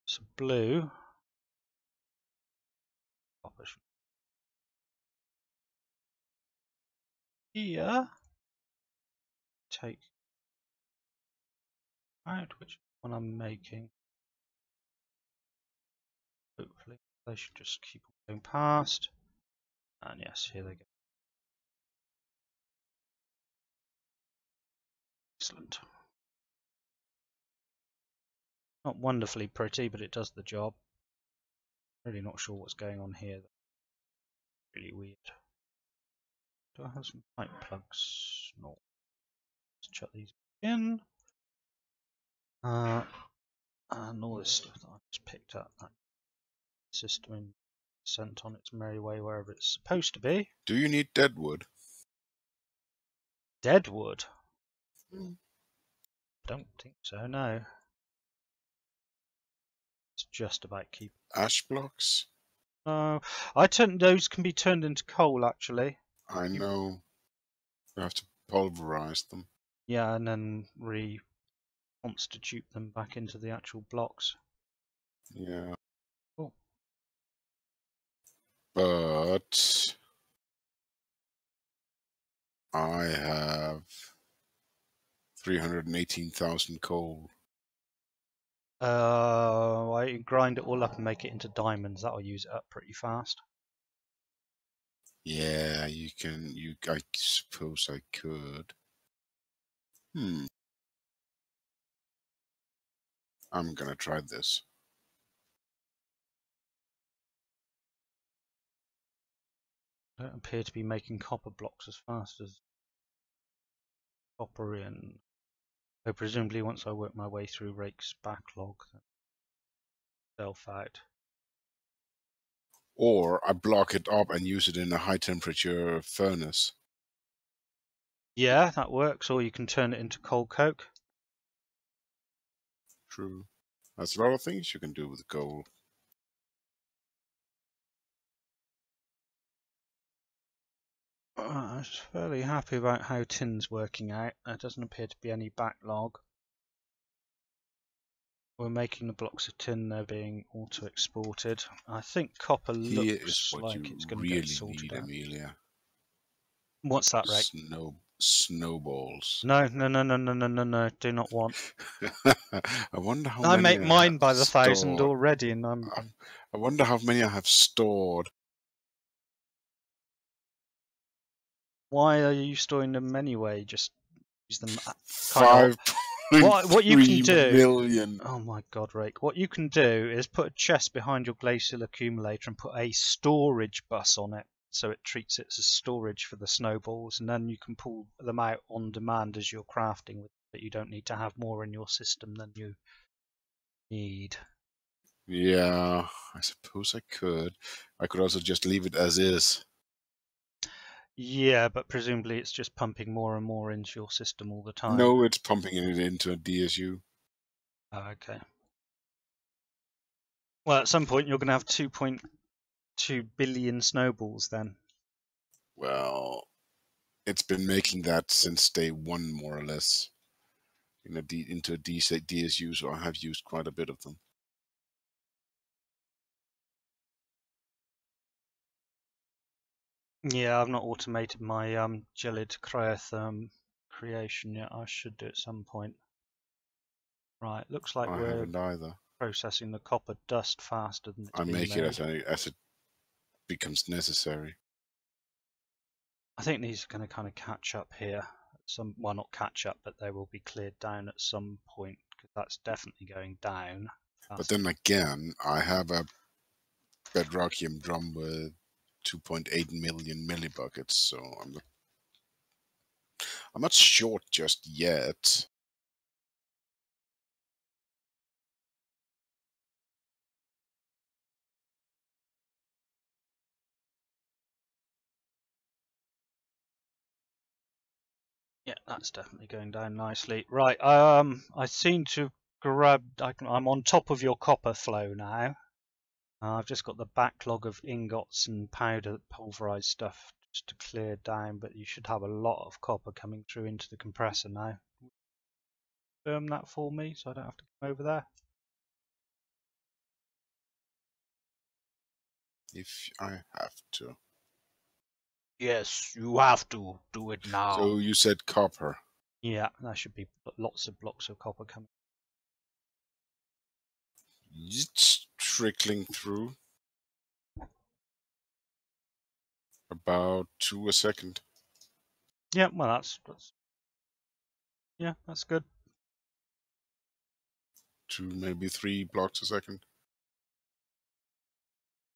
So blue. Here. Take out which one I'm making. Hopefully they should just keep going past. And yes, here they go. Excellent. Not wonderfully pretty, but it does the job. Really not sure what's going on here. Really weird. Do I have some pipe plugs? No. Let's chuck these in. And all this stuff that I just picked up. That system sent on its merry way wherever it's supposed to be. Do you need dead wood? Dead wood? Don't think so, no. It's just about keeping. Ash blocks? No, those can be turned into coal actually. I know. You have to pulverize them. Yeah, and then reconstitute them back into the actual blocks. Yeah. Cool. But I have 318,000 coal. I grind it all up and make it into diamonds. That'll use it up pretty fast. Yeah, you can. I suppose I could. I'm gonna try this. I don't appear to be making copper blocks as fast as copper in. So presumably once I work my way through Rake's backlog, self out. Or I block it up and use it in a high temperature furnace. Yeah, that works. Or you can turn it into coal coke. True. There's a lot of things you can do with coal. I'm fairly happy about how tin's working out. There doesn't appear to be any backlog. We're making the blocks of tin, they're being auto-exported. I think copper looks like it's going to get sorted out. Amelia. What's that, Rick? Snowballs. No, do not want. I wonder how I many make mine by the stored. 1,000 already, and I wonder how many I have stored. Why are you storing them anyway? Just use them. 5 What you can 3 do? million. Oh my God, Rake! What you can do is put a chest behind your glacial accumulator and put a storage bus on it, so it treats it as storage for the snowballs, and then you can pull them out on demand as you're crafting. But you don't need to have more in your system than you need. Yeah, I suppose I could. I could also just leave it as is. Yeah, but presumably it's just pumping more and more into your system all the time. No, it's pumping it into a DSU. Oh, okay. Well, at some point you're going to have 2.2 billion snowballs then. Well, it's been making that since day one, more or less. Into a DSU, so I have used quite a bit of them. Yeah, I've not automated my gelid cryotherm creation yet. I should do it at some point. Right, looks like I we're haven't either. processing the copper dust faster than it's I being make it made. as it becomes necessary. I think these are going to kind of catch up here. Well, not catch up, but they will be cleared down at some point because that's definitely going down. But then again, I have a bedrockium drum with 2.8 million millibuckets, so I'm not short just yet. Yeah, that's definitely going down nicely. Right, I seem to have grabbed. I'm on top of your copper flow now. I've just got the backlog of ingots and powder, pulverized stuff just to clear down, but you should have a lot of copper coming through into the compressor now. Confirm that for me so I don't have to come over there. If I have to. Yes, you have to do it now. So you said copper. Yeah, there should be lots of blocks of copper coming. It's trickling through. About 2 a second. Yeah, well that's good. 2, maybe 3 blocks a second.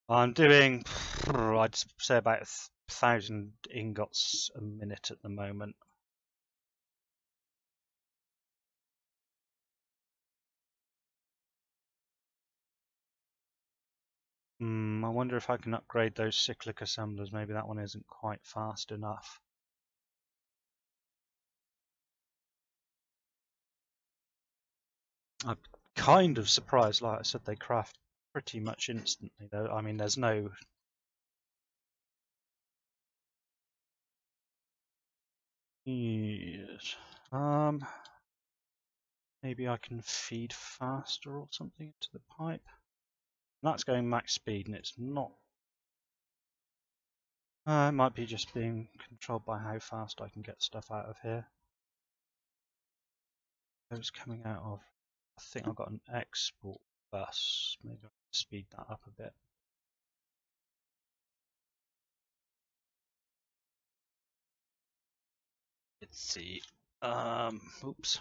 I'm doing, I'd say about 1,000 ingots a minute at the moment. I wonder if I can upgrade those cyclic assemblers. Maybe that one isn't quite fast enough. I'm kind of surprised. Like I said, they craft pretty much instantly, though. I mean, there's no. Yes. Maybe I can feed faster or something into the pipe. That's going max speed, and it's not. It might be just being controlled by how fast I can get stuff out of here. Those coming out of. I think I've got an export bus. Maybe I can speed that up a bit. Let's see. Oops.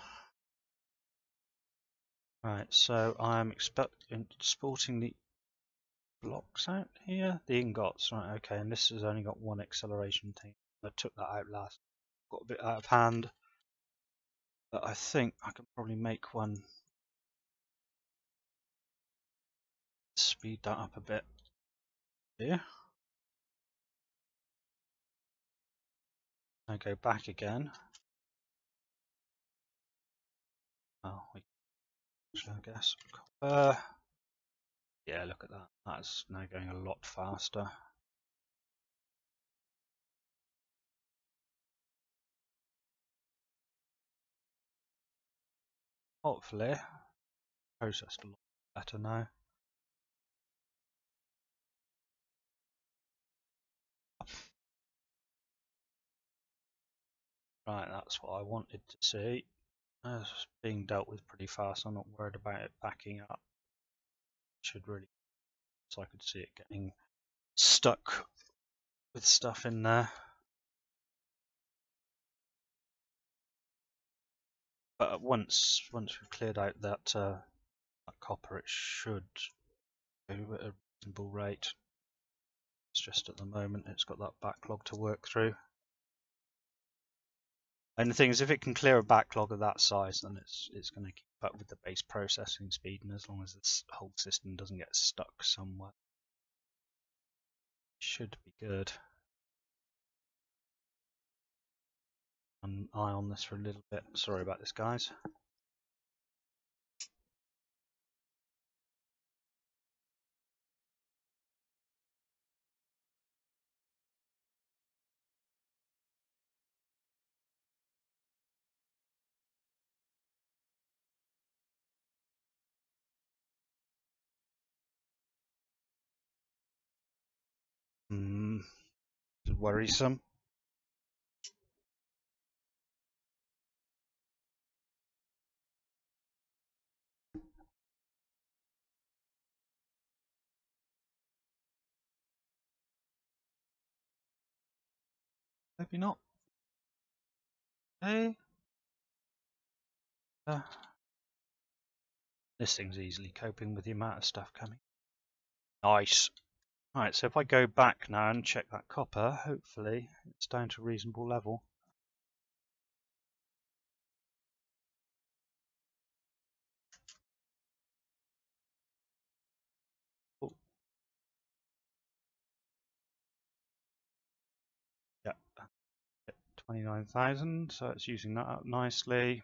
Right, so I'm exporting the blocks out here. The ingots, right, okay, and this has only got one acceleration thing. I took that out last. Got a bit out of hand. But I think I can probably make one. Speed that up a bit. Here. I go back again. Oh, I guess. Yeah, look at that. That's now going a lot faster. Hopefully, processed a lot better now. Right, that's what I wanted to see. It's being dealt with pretty fast. I'm not worried about it backing up. Should really, so I could see it getting stuck with stuff in there. But once we've cleared out that copper, it should go at a reasonable rate. It's just at the moment it's got that backlog to work through. And the thing is, if it can clear a backlog of that size, then it's going to keep up with the base processing speed, and as long as this whole system doesn't get stuck somewhere, it should be good. An eye on this for a little bit. Sorry about this, guys. Worrisome. Maybe not. Hey. This thing's easily coping with the amount of stuff coming. Nice. Alright, so if I go back now and check that copper, hopefully it's down to a reasonable level. Oh. Yeah, 29,000, so it's using that up nicely.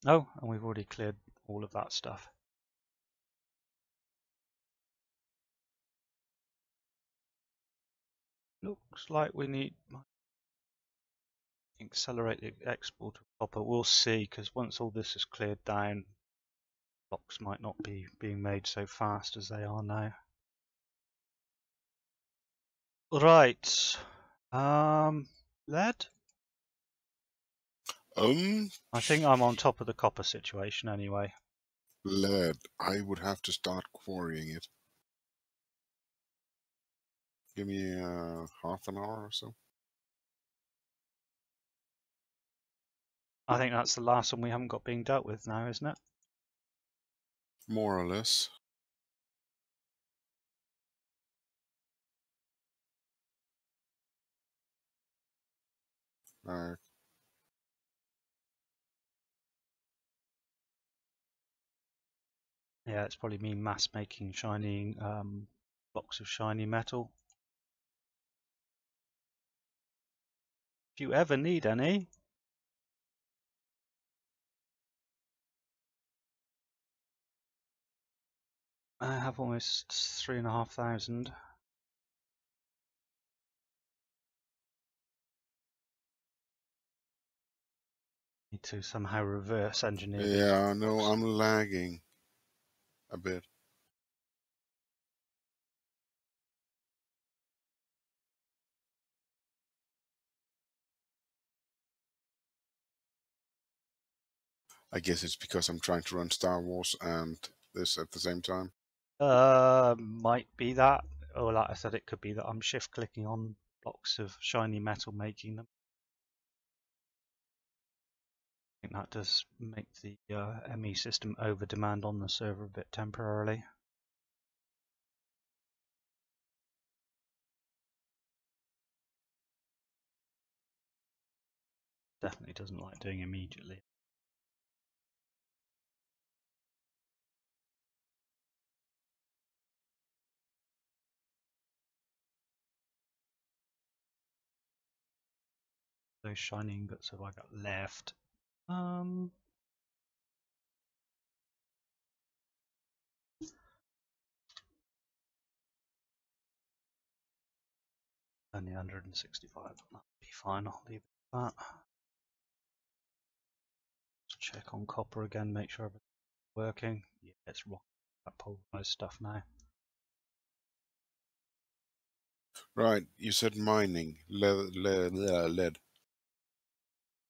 Oh, and we've already cleared all of that stuff. Looks like we need accelerate the export of copper. We'll see, because once all this is cleared down, blocks might not be being made so fast as they are now. Right. Lead? I think I'm on top of the copper situation anyway. Lead. I would have to start quarrying it. Give me half an hour or so. I think that's the last one we haven't got being dealt with now, isn't it? More or less. Yeah, it's probably me mass making shiny blocks of shiny metal. If you ever need any. I have almost 3,500. Need to somehow reverse engineer these. Yeah, no, I'm lagging a bit. I guess it's because I'm trying to run Star Wars and this at the same time. Might be that. Or like I said, it could be that I'm shift clicking on blocks of shiny metal making them. I think that does make the ME system over demand on the server a bit temporarily. Definitely doesn't like doing immediately. Those shiny ingots have I got left? Only 165. That'll be fine. I'll leave it at that. Let's check on copper again, make sure everything's working. Yeah, it's rocking that pulverized stuff now. Right, you said mining. Lead.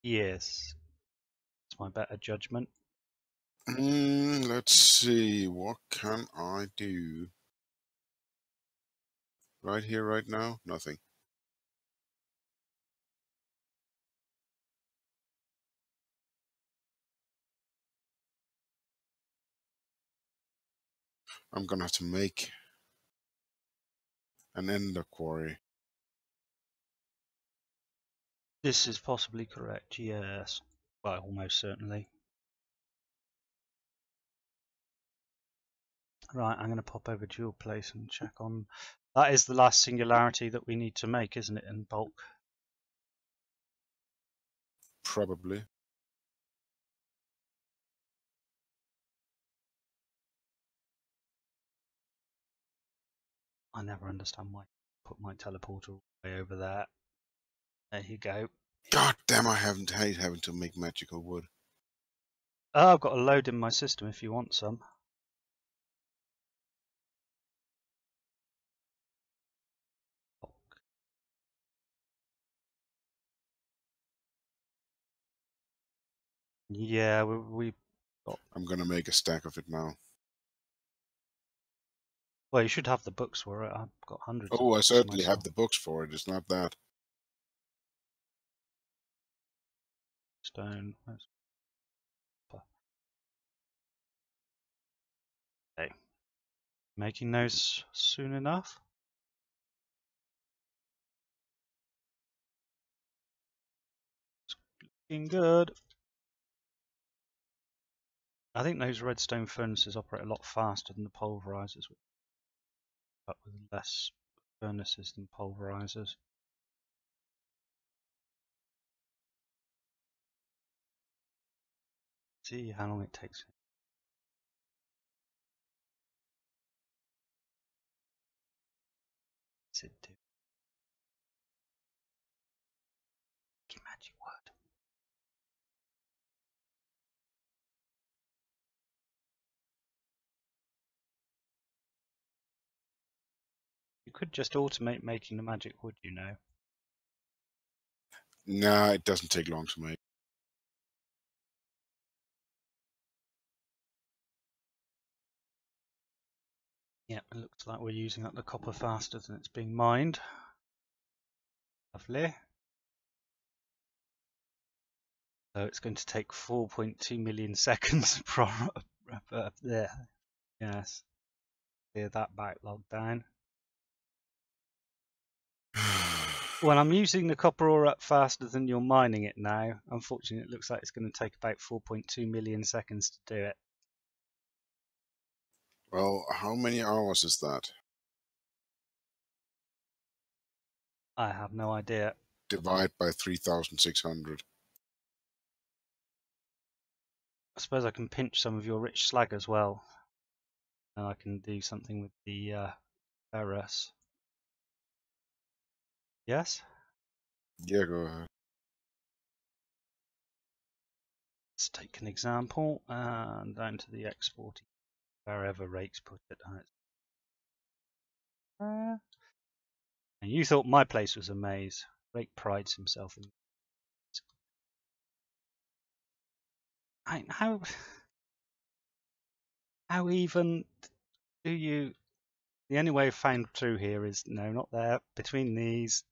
Yes. It's my better judgment. Let's see, what can I do? Right here, right now? Nothing. I'm gonna have to make an ender quarry. This is possibly correct, yes. Well, almost certainly. Right, I'm going to pop over to your place and check on... That is the last singularity that we need to make, isn't it, in bulk? Probably. I never understand why I put my teleporter way over there. There you go. God damn, I hate having to make magical wood. Oh, I've got a load in my system if you want some. Yeah, we got... I'm gonna make a stack of it now. Well, you should have the books for it. I've got hundreds of Oh, I books certainly myself. have the books for it. It's not that. Stone. Okay. Making those soon enough. It's looking good. I think those redstone furnaces operate a lot faster than the pulverizers, but with less furnaces than pulverizers. See how long it takes. What's it do? Magic word. You could just automate making the magic wood, you know. Nah, it doesn't take long to make. Yeah, it looks like we're using up the copper faster than it's being mined. Lovely. So it's going to take 4.2 million seconds there. Yes. Clear that backlog down. Well, I'm using the copper ore up faster than you're mining it now. Unfortunately, it looks like it's going to take about 4.2 million seconds to do it. Well, how many hours is that? I have no idea. Divide by 3,600. I suppose I can pinch some of your rich slag as well. And I can do something with the ferrous. Yes? Yeah, go ahead. Let's take an example and down to the export, wherever Rake's put it. And you thought my place was a maze. Rake prides himself in. How even do you? The only way I've found through here is no, not there. Between these.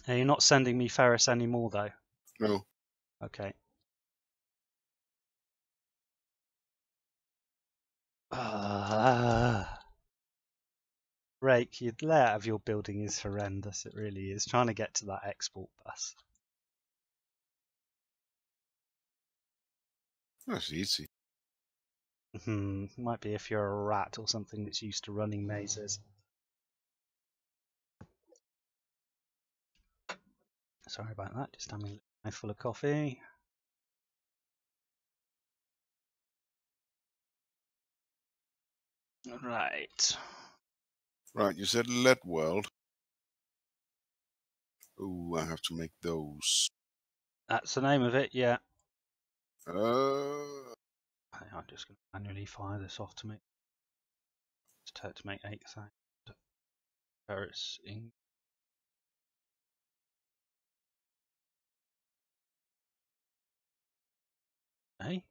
Hey, you're not sending me ferrous anymore, though. No. Okay. Rake, your layout of your building is horrendous. It really is. Trying to get to that export bus. That's easy. Might be if you're a rat or something that's used to running mazes. Sorry about that. Just having a mouthful of coffee. Right. Right, you said lead weld. Ooh, I have to make those. That's the name of it, yeah. Uh, I'm just going to manually fire this off to make 8,000 ferrous ink. Hey?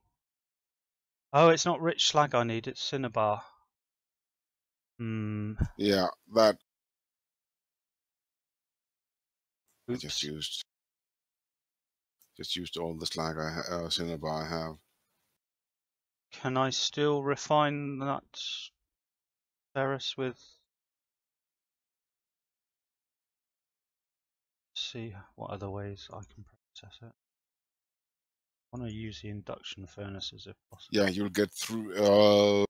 Oh, it's not rich slag I need, it's cinnabar. yeah, that I just Oops. used. Just used all the slag cinnabar I have. Can I still refine that ferrous with? See what other ways I can process it. I want to use the induction furnaces if possible. Yeah, you'll get through.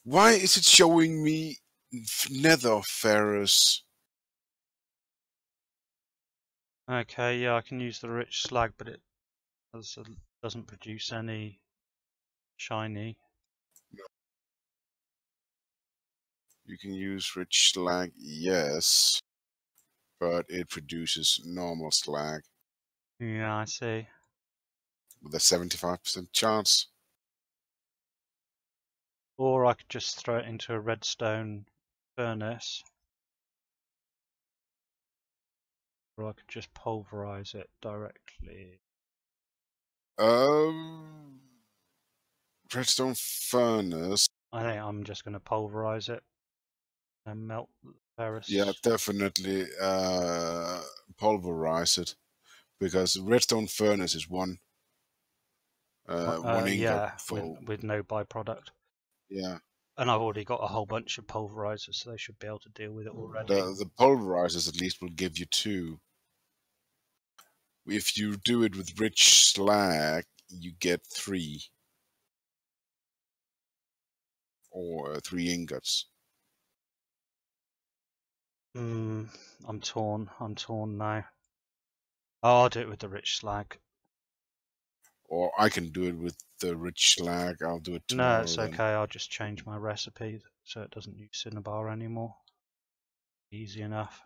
Why is it showing me nether ferrous? Okay, yeah, I can use the rich slag, but it doesn't produce any shiny. You can use rich slag, yes, but it produces normal slag Yeah, I see. with a 75% chance. Or I could just throw it into a redstone furnace. Or I could just pulverize it directly. Redstone furnace. I think I'm just going to pulverize it and melt the ferrous. Yeah, definitely pulverize it, because redstone furnace is one ingot Yeah, full. with no byproduct. Yeah, And I've already got a whole bunch of pulverizers, so they should be able to deal with it already. the pulverizers at least will give you 2. If you do it with rich slag, you get 3 or 3 ingots. I'm torn. I'm torn now. Oh, I'll do it with the rich slag. Or I can do it with the rich slag. I'll do it tomorrow. No, it's okay. I'll just change my recipe so it doesn't use cinnabar anymore. Easy enough.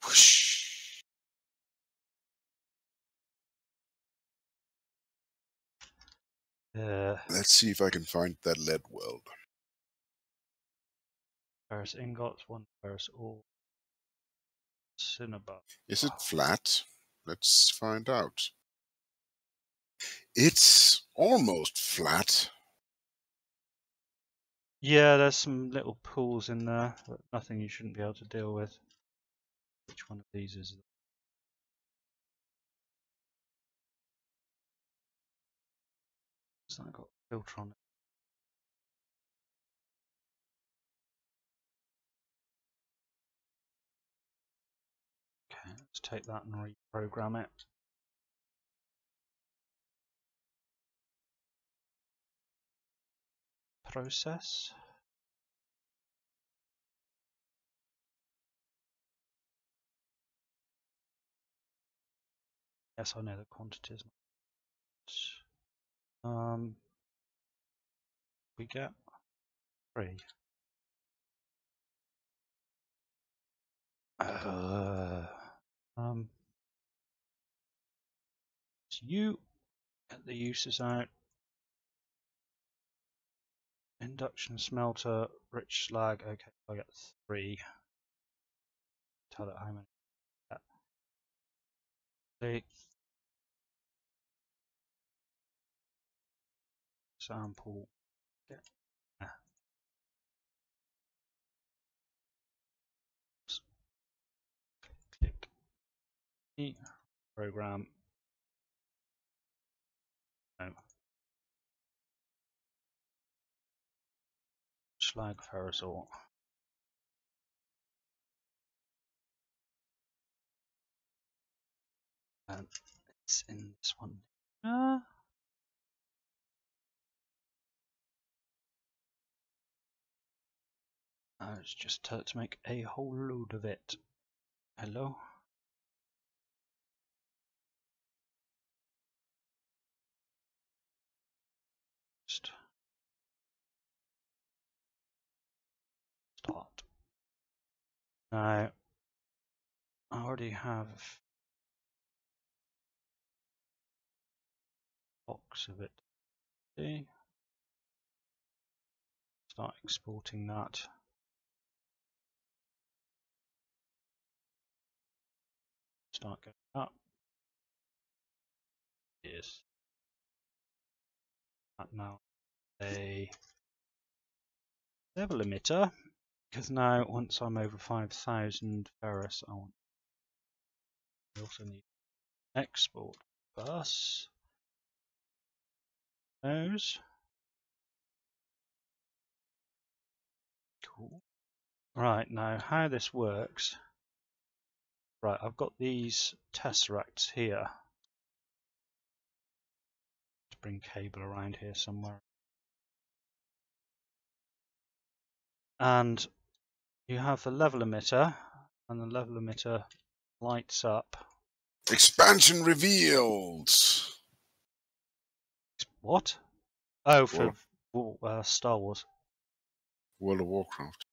Whoosh. Let's see if I can find that lead weld. Ferrous ingots, 1 ferrous ore, cinnabar. Is it flat? Let's find out. It's almost flat. Yeah, there's some little pools in there, but nothing you shouldn't be able to deal with. Which one of these is it? It's not got a filter on it. Okay, let's take that and reprogram it. Process. Yes, I know the quantities. We get 3. So you get the uses out. Induction smelter, rich slag. Okay, I get 3. Tell it how many. The sample. Get. Click. E. Program. No. Slag ferrous ore. And it's in this one. It's just to make a whole load of it. Hello? Just start. Now, I already have a box of it. See? Start exporting that. Start going up. Yes. That now a level emitter. Because now, once I'm over 5,000 ferrous, I also need export bus. Those. Cool. Right, now how this works. Right, I've got these tesseracts here. Let's bring cable around here somewhere. And you have the level emitter, and the level emitter lights up. Expansion revealed. What? Oh, World, for Star Wars. World of Warcraft.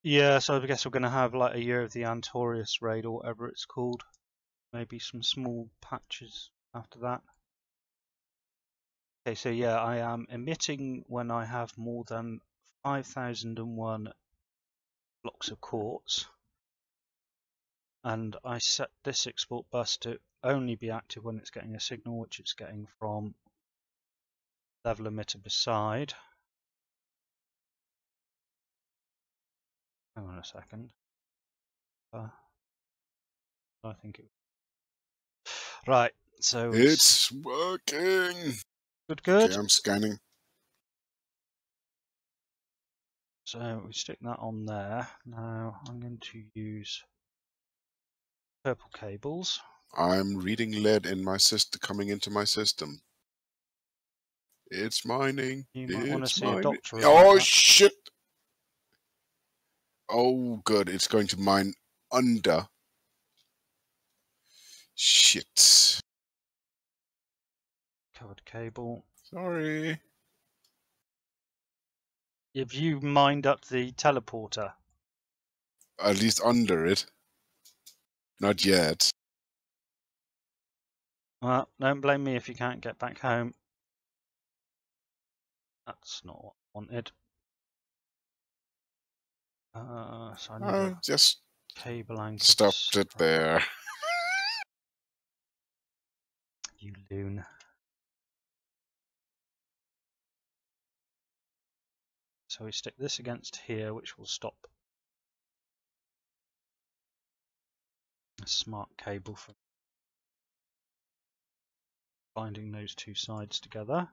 Yeah, so I guess we're going to have like a Year of the Antorius raid or whatever it's called. Maybe some small patches after that. Okay, so yeah, I am emitting when I have more than 5,001 blocks of quartz. And I set this export bus to only be active when it's getting a signal, which it's getting from level emitter beside. Hang on a second. I think it. Right, so It's working. good. Okay, I'm scanning. So we stick that on there. Now I'm going to use purple cables. I'm reading lead in my system, coming into my system. It's mining. You might want to It's see a mining. doctor about Oh that. shit! Oh good, it's going to mine under. Shit. Covered cable. Sorry. Have you mined up the teleporter? At least under it. Not yet. Well, don't blame me if you can't get back home. That's not what I wanted. So I need I a just cable anchored. stopped it there. You loon. So we stick this against here, which will stop a smart cable from binding those two sides together.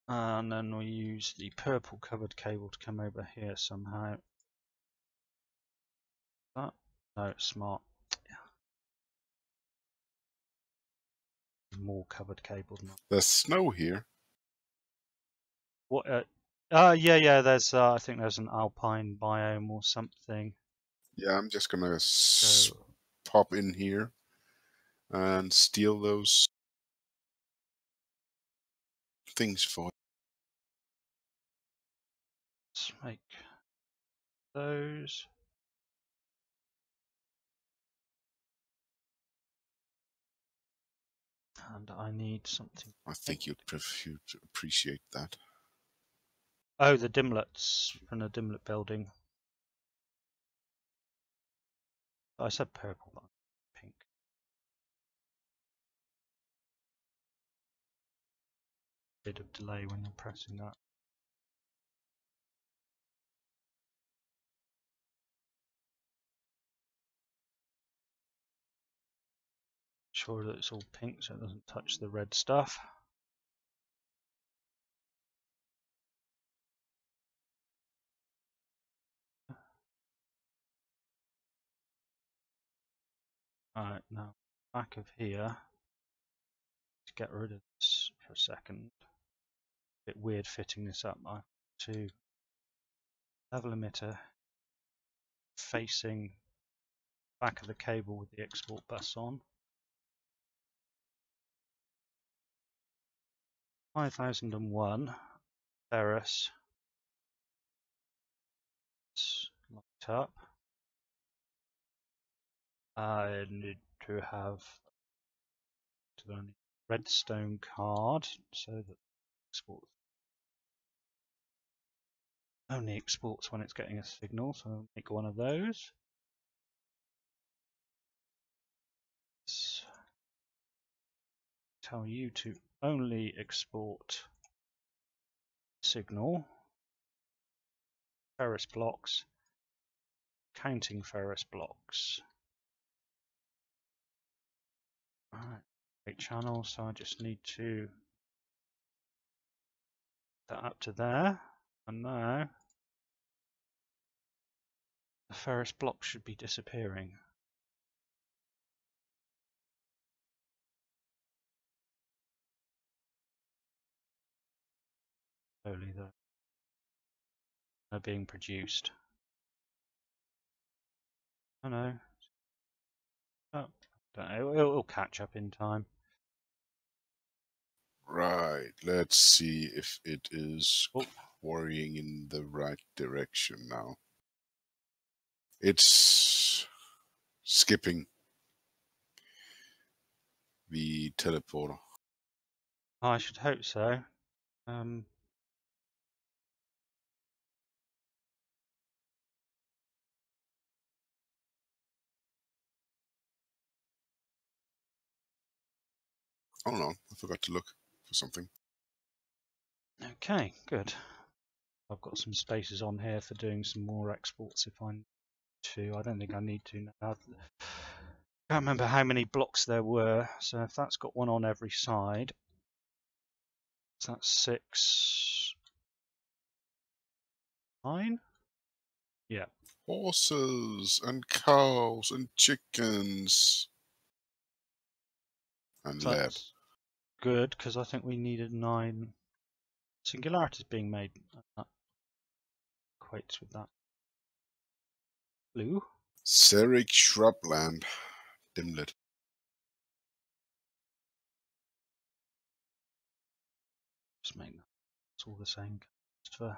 And then we use the purple covered cable to come over here somehow. That? No, it's smart. Yeah. More covered cable than that. There's snow here. What? Yeah. There's. I think there's an alpine biome or something. Yeah, I'm just gonna So pop in here and steal those things for you. let's make those. And I need something. I think you'd appreciate that. Oh, the dimlets from the dimlet building. I said purple, but pink. Bit of delay when you're pressing that. Sure that it's all pink so it doesn't touch the red stuff. Alright, now back of here, to get rid of this for a second. Bit weird fitting this up. I have to level emitter facing back of the cable with the export bus on. 5001 ferrous. Let's light up. I need to have the redstone card so that export only exports when it's getting a signal, so I'll make one of those. Let's tell you to only export signal. Ferrous blocks. Counting ferrous blocks. Alright, great channel, so I just need to put that up to there. And now the ferrous block should be disappearing. Slowly they're being produced. I know. Oh, don't know. It'll catch up in time. Right, let's see if it is quarrying in the right direction now. It's skipping the teleporter. I should hope so. Oh no, I forgot to look for something. Okay, good. I've got some spaces on here for doing some more exports if I need to. I don't think I need to now. I can't remember how many blocks there were, so if that's got one on every side, so that's 6, 9? Yeah. Horses and cows and chickens and So lead. that's good, because I think we needed 9 singularities being made. That equates with that. Blue? Xeric shrubland. Dimlet. Just make that. It's all the same, just for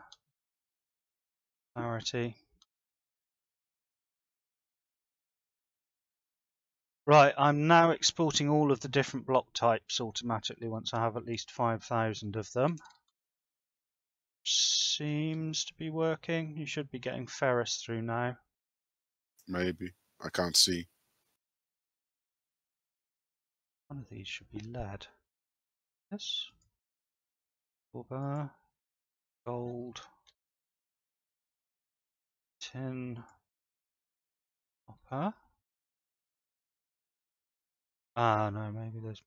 clarity. Right, I'm now exporting all of the different block types automatically once I have at least 5,000 of them. Seems to be working. You should be getting ferrous through now. Maybe. I can't see. One of these should be lead. Yes. Silver, gold, tin, copper. Ah, no, maybe there's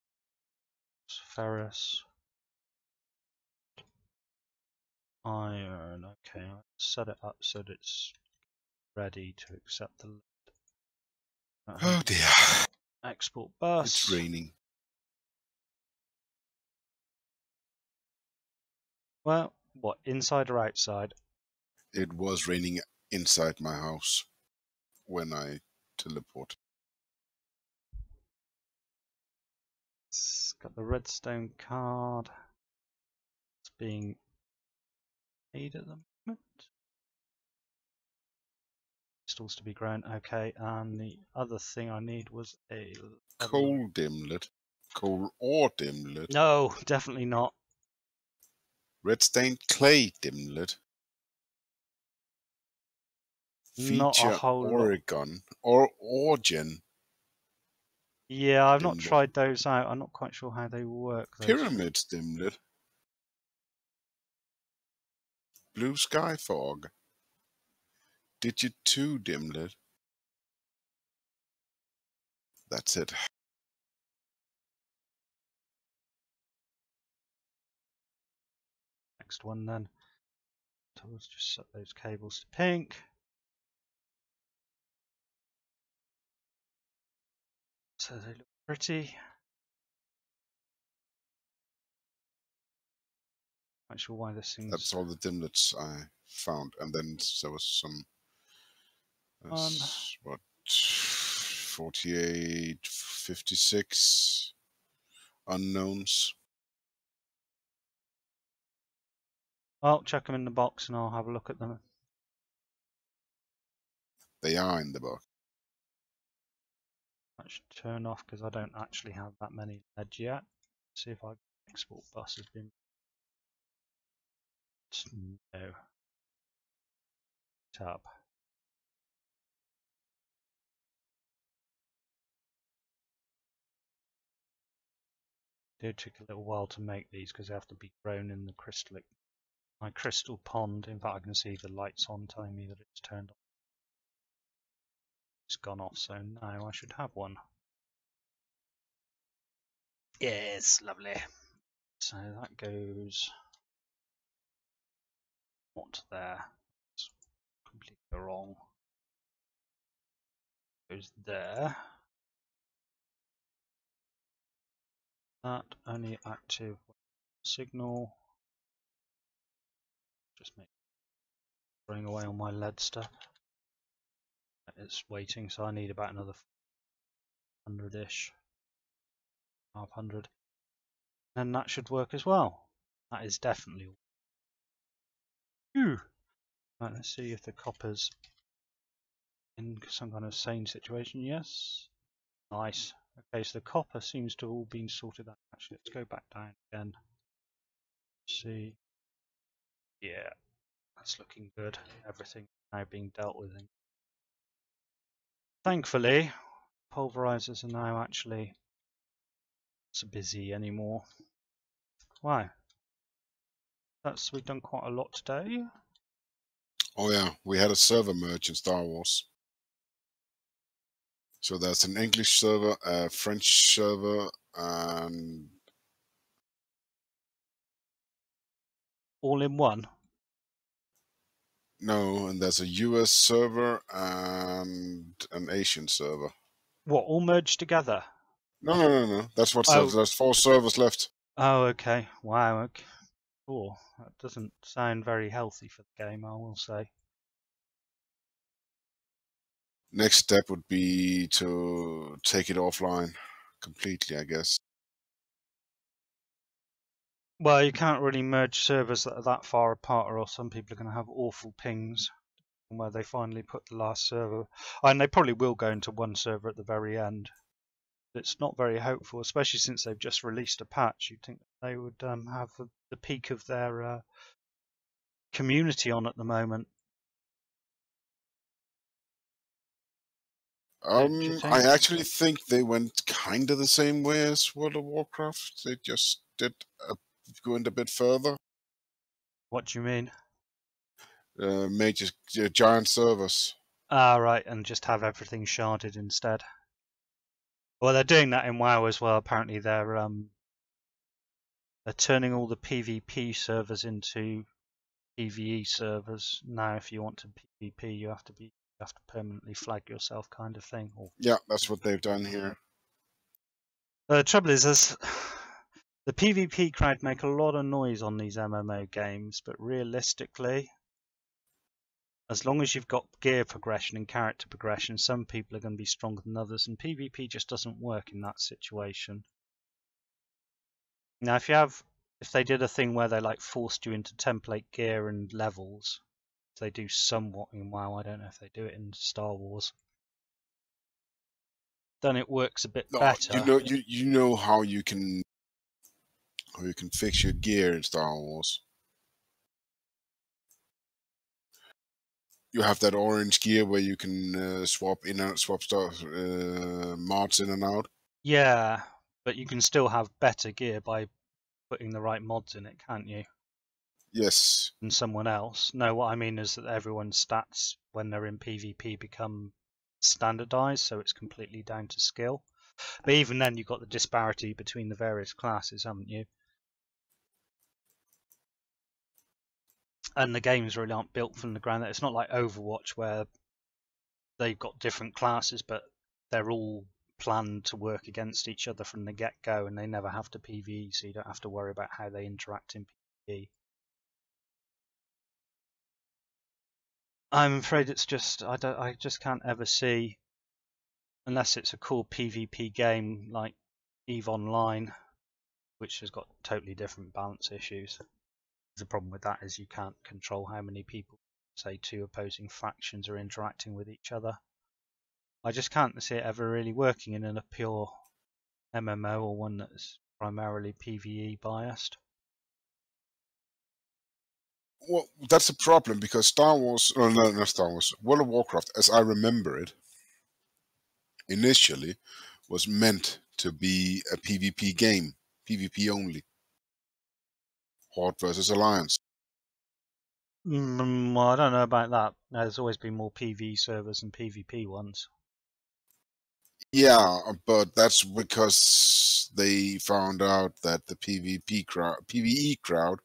ferrous, iron. Okay, I'll set it up so that it's ready to accept the lead. Oh dear. Export bus. It's raining. Well, what, inside or outside? It was raining inside my house when I teleported. It's got the redstone card. It's being made at the moment. Crystals to be grown. Okay, and the other thing I need was a Coal dimlet. Coal ore dimlet. No, definitely not. Red-stained clay dimlet. Not a Feature whole lot. Oregon or Origin. Yeah, I've not dimlet. tried those out. I'm not quite sure how they work. Pyramids dimlet. Blue sky fog. Digit 2 dimlet. That's it. Next one then. So let's just set those cables to pink. So they look pretty. Not sure why this thing's. That's all the dimlets I found, and then there was some. What? 48, 56 unknowns. Well, chuck them in the box and I'll have a look at them. They are in the box. That should turn off because I don't actually have that many lead yet. See if our export bus has been. No. Tab. It did take a little while to make these because they have to be grown in the crystallic My crystal pond, in fact I can see the lights on telling me that it's turned on. It's gone off, so now I should have one. Yes, lovely. So that goes not there. It's completely wrong. Goes there. That only active signal. Just make throwing away all my lead stuff. It's waiting, so I need about another 100-ish, 500. And that should work as well. That is definitely. Phew. Right, let's see if the copper's in some kind of sane situation. Yes. Nice. Okay, so the copper seems to have all been sorted out. Actually, let's go back down again. See. Yeah, that's looking good. Everything now being dealt with. Thankfully, pulverizers are now actually so busy anymore. Wow. We've done quite a lot today. Oh yeah, we had a server merge in Star Wars. So there's an English server, a French server, and All in one? no, and there's a US server and an Asian server. What, all merged together? No. That's what's Oh. left. There's 4 servers left. Oh, okay. Wow, okay. Cool. That doesn't sound very healthy for the game, I will say. Next step would be to take it offline completely, I guess. Well, you can't really merge servers that are that far apart, or else some people are going to have awful pings where they finally put the last server. And they probably will go into one server at the very end. It's not very hopeful, especially since they've just released a patch. You'd think they would have the peak of their community on at the moment. I actually think they went kind of the same way as World of Warcraft. They just did went a bit further. What do you mean? Major giant servers. Ah, right, and just have everything sharded instead. Well, they're doing that in WoW as well. Apparently, they're turning all the PvP servers into PvE servers now. If you want to PvP, you have to permanently flag yourself, kind of thing. Yeah, that's what they've done here. The trouble is, the PvP crowd make a lot of noise on these MMO games, but realistically, as long as you've got gear progression and character progression, some people are going to be stronger than others, and PvP just doesn't work in that situation. Now, if they did a thing where they like forced you into template gear and levels, they do somewhat in WoW. I don't know if they do it in Star Wars. Then it works a bit better. You know how you can fix your gear in Star Wars. You have that orange gear where you can swap stuff, mods in and out. Yeah, but you can still have better gear by putting the right mods in it, can't you? Yes. Than someone else. No, what I mean is that everyone's stats when they're in PvP become standardized, so it's completely down to skill. But even then, you've got the disparity between the various classes, haven't you? And the games really aren't built from the ground. It's not like Overwatch where they've got different classes, but they're all planned to work against each other from the get-go, and they never have to PvE, so you don't have to worry about how they interact in PvE. I'm afraid it's just I just can't ever see, unless it's a cool PvP game like EVE Online, which has got totally different balance issues. The problem with that is you can't control how many people, say 2 opposing factions, are interacting with each other. I just can't see it ever really working in a pure MMO or one that's primarily PvE biased. Well, that's a problem because Star Wars, no, not Star Wars, World of Warcraft, as I remember it, initially was meant to be a PvP game, PvP only. Horde versus Alliance. Well, I don't know about that. There's always been more PvE servers than PvP ones. Yeah, but that's because they found out that the PvE crowd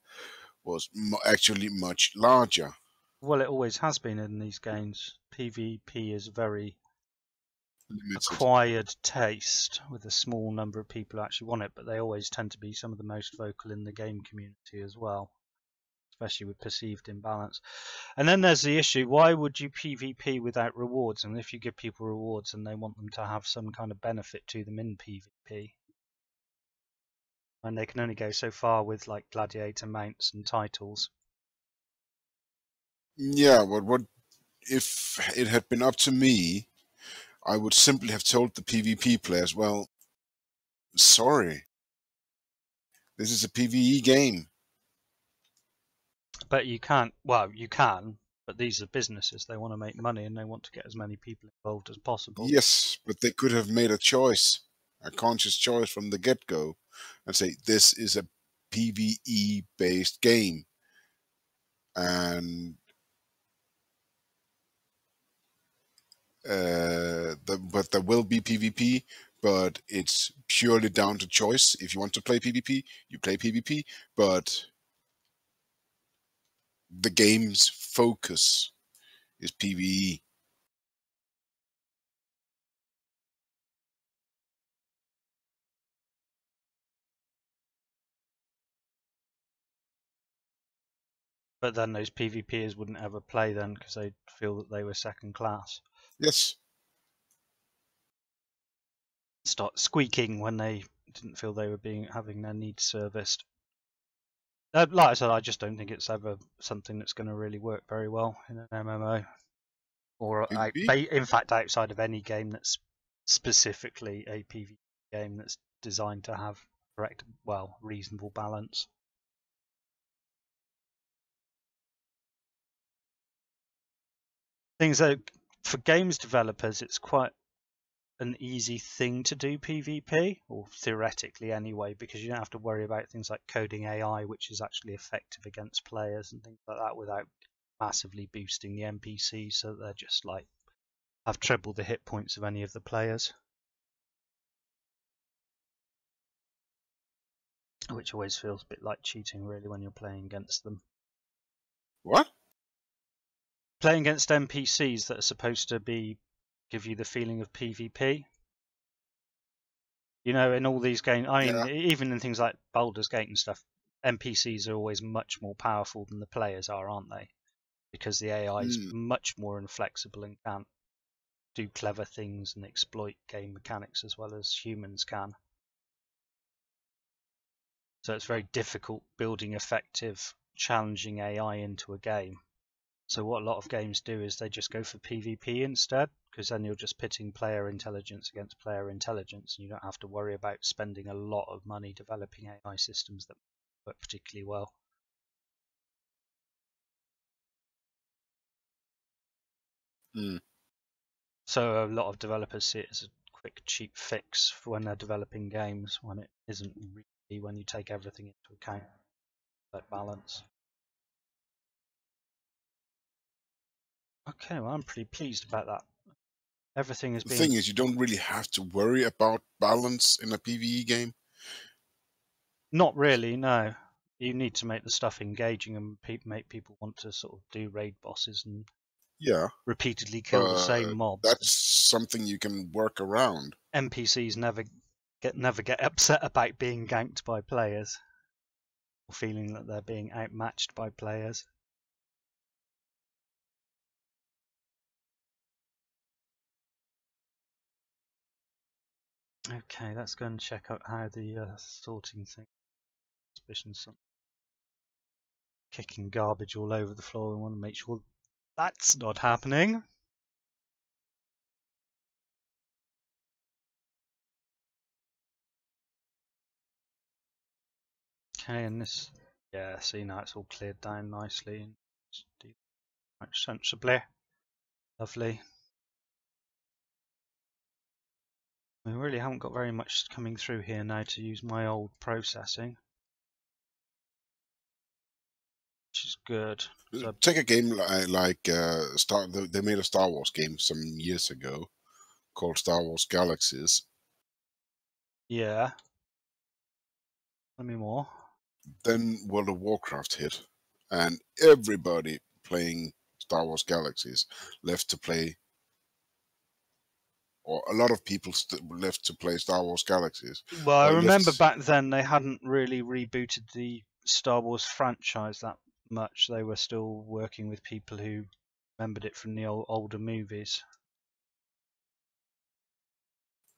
was actually much larger. Well, it always has been in these games. PvP is very Limited. acquired taste with a small number of people who actually want it, but they always tend to be some of the most vocal in the game community as well, especially with perceived imbalance. And then there's the issue, why would you PvP without rewards? And if you give people rewards and they want them to have some kind of benefit to them in PvP, and they can only go so far with like gladiator mounts and titles. Yeah, but what if it had been up to me? I would simply have told the PvP players, well, sorry, this is a PvE game. But you can't, well, you can, but these are businesses. They want to make money and they want to get as many people involved as possible. Yes, but they could have made a choice, a conscious choice from the get-go, and say, this is a PvE-based game. And but there will be PvP, but it's purely down to choice. If you want to play PvP, you play PvP, but the game's focus is PvE. But then those PvPers wouldn't ever play then because they'd feel that they were second class. Yes. Start squeaking when they didn't feel they were having their needs serviced. Like I said, I just don't think it's ever something that's going to really work very well in an MMO, or PvP? in fact, outside of any game that's specifically a PvP game that's designed to have correct, well, reasonable balance. Things that for games developers, it's quite an easy thing to do PvP, or theoretically anyway, because you don't have to worry about things like coding AI, which is actually effective against players and things like that, without massively boosting the NPCs so that they're just like have triple the hit points of any of the players, which always feels a bit like cheating really when you're playing against them. What? Playing against NPCs that are supposed to give you the feeling of PvP. You know, in all these games, I mean, Yeah. even in things like Baldur's Gate and stuff, NPCs are always much more powerful than the players are, aren't they? Because the AI is much more inflexible and can do clever things and exploit game mechanics as well as humans can. So it's very difficult building effective, challenging AI into a game. So what a lot of games do is they just go for PvP instead, because then you're just pitting player intelligence against player intelligence, and you don't have to worry about spending a lot of money developing AI systems that work particularly well. Mm. So a lot of developers see it as a quick, cheap fix for when they're developing games, when it isn't really, when you take everything into account, that balance. Okay, well, I'm pretty pleased about that. Everything is The being... thing is, you don't really have to worry about balance in a PvE game. Not really, no. You need to make the stuff engaging and make people want to sort of do raid bosses and Yeah, repeatedly kill the same but mobs. that's something you can work around. NPCs never get upset about being ganked by players or feeling that they're being outmatched by players. Okay, let's go and check out how the sorting thing. Suspicions kicking garbage all over the floor. We want to make sure that's not happening. Okay, and this, yeah, see now it's all cleared down nicely and much sensibly. Lovely. We really haven't got very much coming through here now to use my old processing, which is good. So Take a game like they made a Star Wars game some years ago called Star Wars Galaxies. yeah. Tell me more. Then World of Warcraft hit, and everybody playing Star Wars Galaxies left to play, or a lot of people left to play Star Wars Galaxies. Well, I Or remember left. back then they hadn't really rebooted the Star Wars franchise that much. They were still working with people who remembered it from the older movies.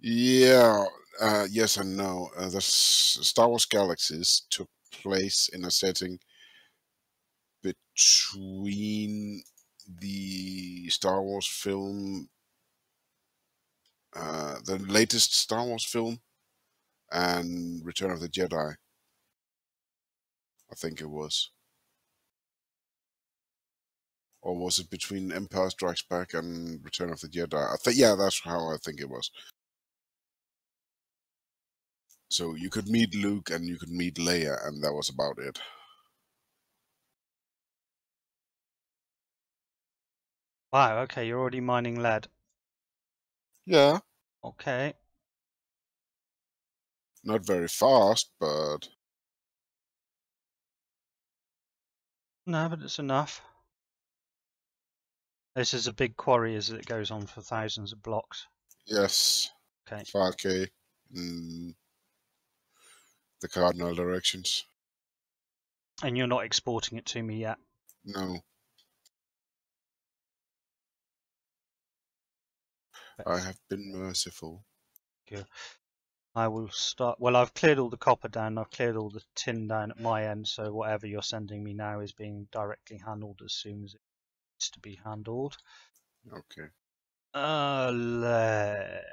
Yeah, yes and no. The Star Wars Galaxies took place in a setting between the Star Wars film, the latest Star Wars film, and Return of the Jedi. I think it was. Or was it between Empire Strikes Back and Return of the Jedi? I think, yeah, that's how I think it was. So you could meet Luke and you could meet Leia, and that was about it. Wow, okay, you're already mining lead. Yeah, Okay. not very fast, but No, but it's enough. This is a big quarry as it goes on for thousands of blocks. yes, Okay. 5K in the cardinal directions. And you're not exporting it to me yet? No, I have been merciful. Good. I will start. Well, I've cleared all the copper down. I've cleared all the tin down at my end. So whatever you're sending me now is being directly handled as soon as it needs to be handled. Okay. Lead.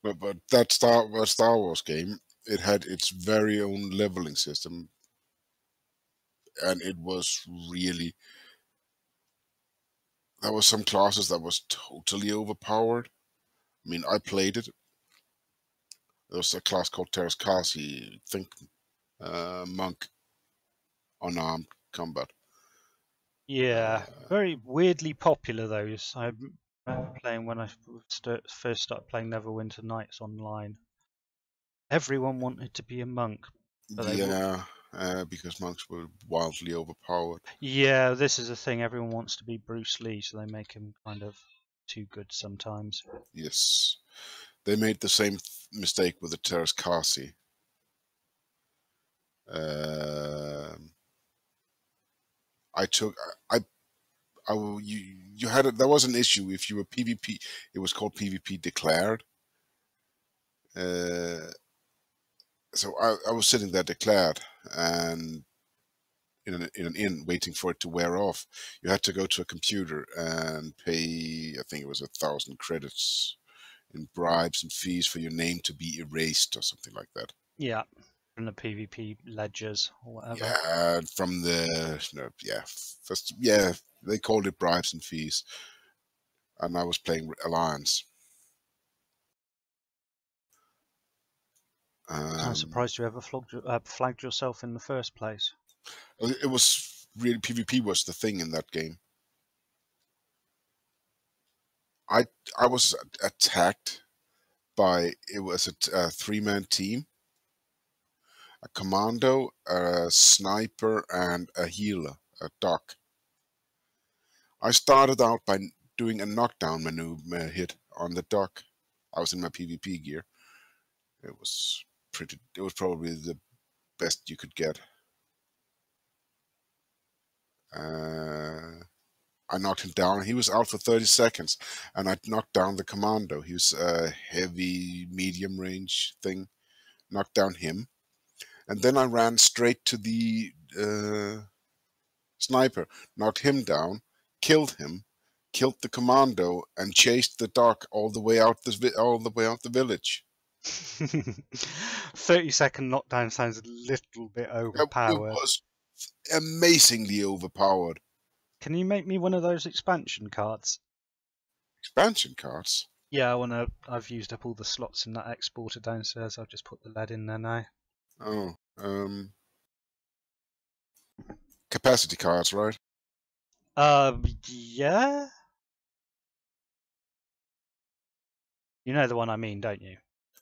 But that Star Wars game, it had its very own leveling system, and it was really, there was some classes that was totally overpowered. I mean, I played it. There was a class called Terraskasi, think monk, unarmed combat. Yeah, Uh, very weirdly popular those. I remember playing when I first started playing Neverwinter Nights online. Everyone wanted to be a monk, but they were. yeah, because monks were wildly overpowered. Yeah, this is the thing. Everyone wants to be Bruce Lee, so they make him kind of too good sometimes. Yes, they made the same mistake with the Terraskasi. Uh, I took I you had there was an issue if you were PvP. It was called PvP declared. Uh, so I was sitting there declared and in an inn waiting for it to wear off. You had to go to a computer and pay. I think it was 1,000 credits in bribes and fees for your name to be erased or something like that. Yeah, from the PvP ledgers or whatever. Yeah, from the no, yeah, first, yeah, they called it bribes and fees, and I was playing Alliance. I'm Um, surprised you ever flagged yourself in the first place. it was really PvP was the thing in that game. I I was attacked by it was a three-man team, a commando, a sniper, and a healer, a doc. I started out by doing a knockdown maneuver hit on the doc. I was in my PvP gear. It was pretty. It was probably the best you could get. I knocked him down. He was out for 30 seconds, and I knocked down the commando. He was a heavy, medium range thing. Knocked down him, and then I ran straight to the sniper, knocked him down, killed him, killed the commando, and chased the doc all the way out the village. 30-second knockdown sounds a little bit It overpowered. was amazingly overpowered. Can you make me one of those expansion cards? Expansion cards. Yeah, I wanna. I've used up all the slots in that exporter downstairs. I'll just put the lead in there now. Oh, capacity cards, right? Yeah. You know the one I mean, don't you?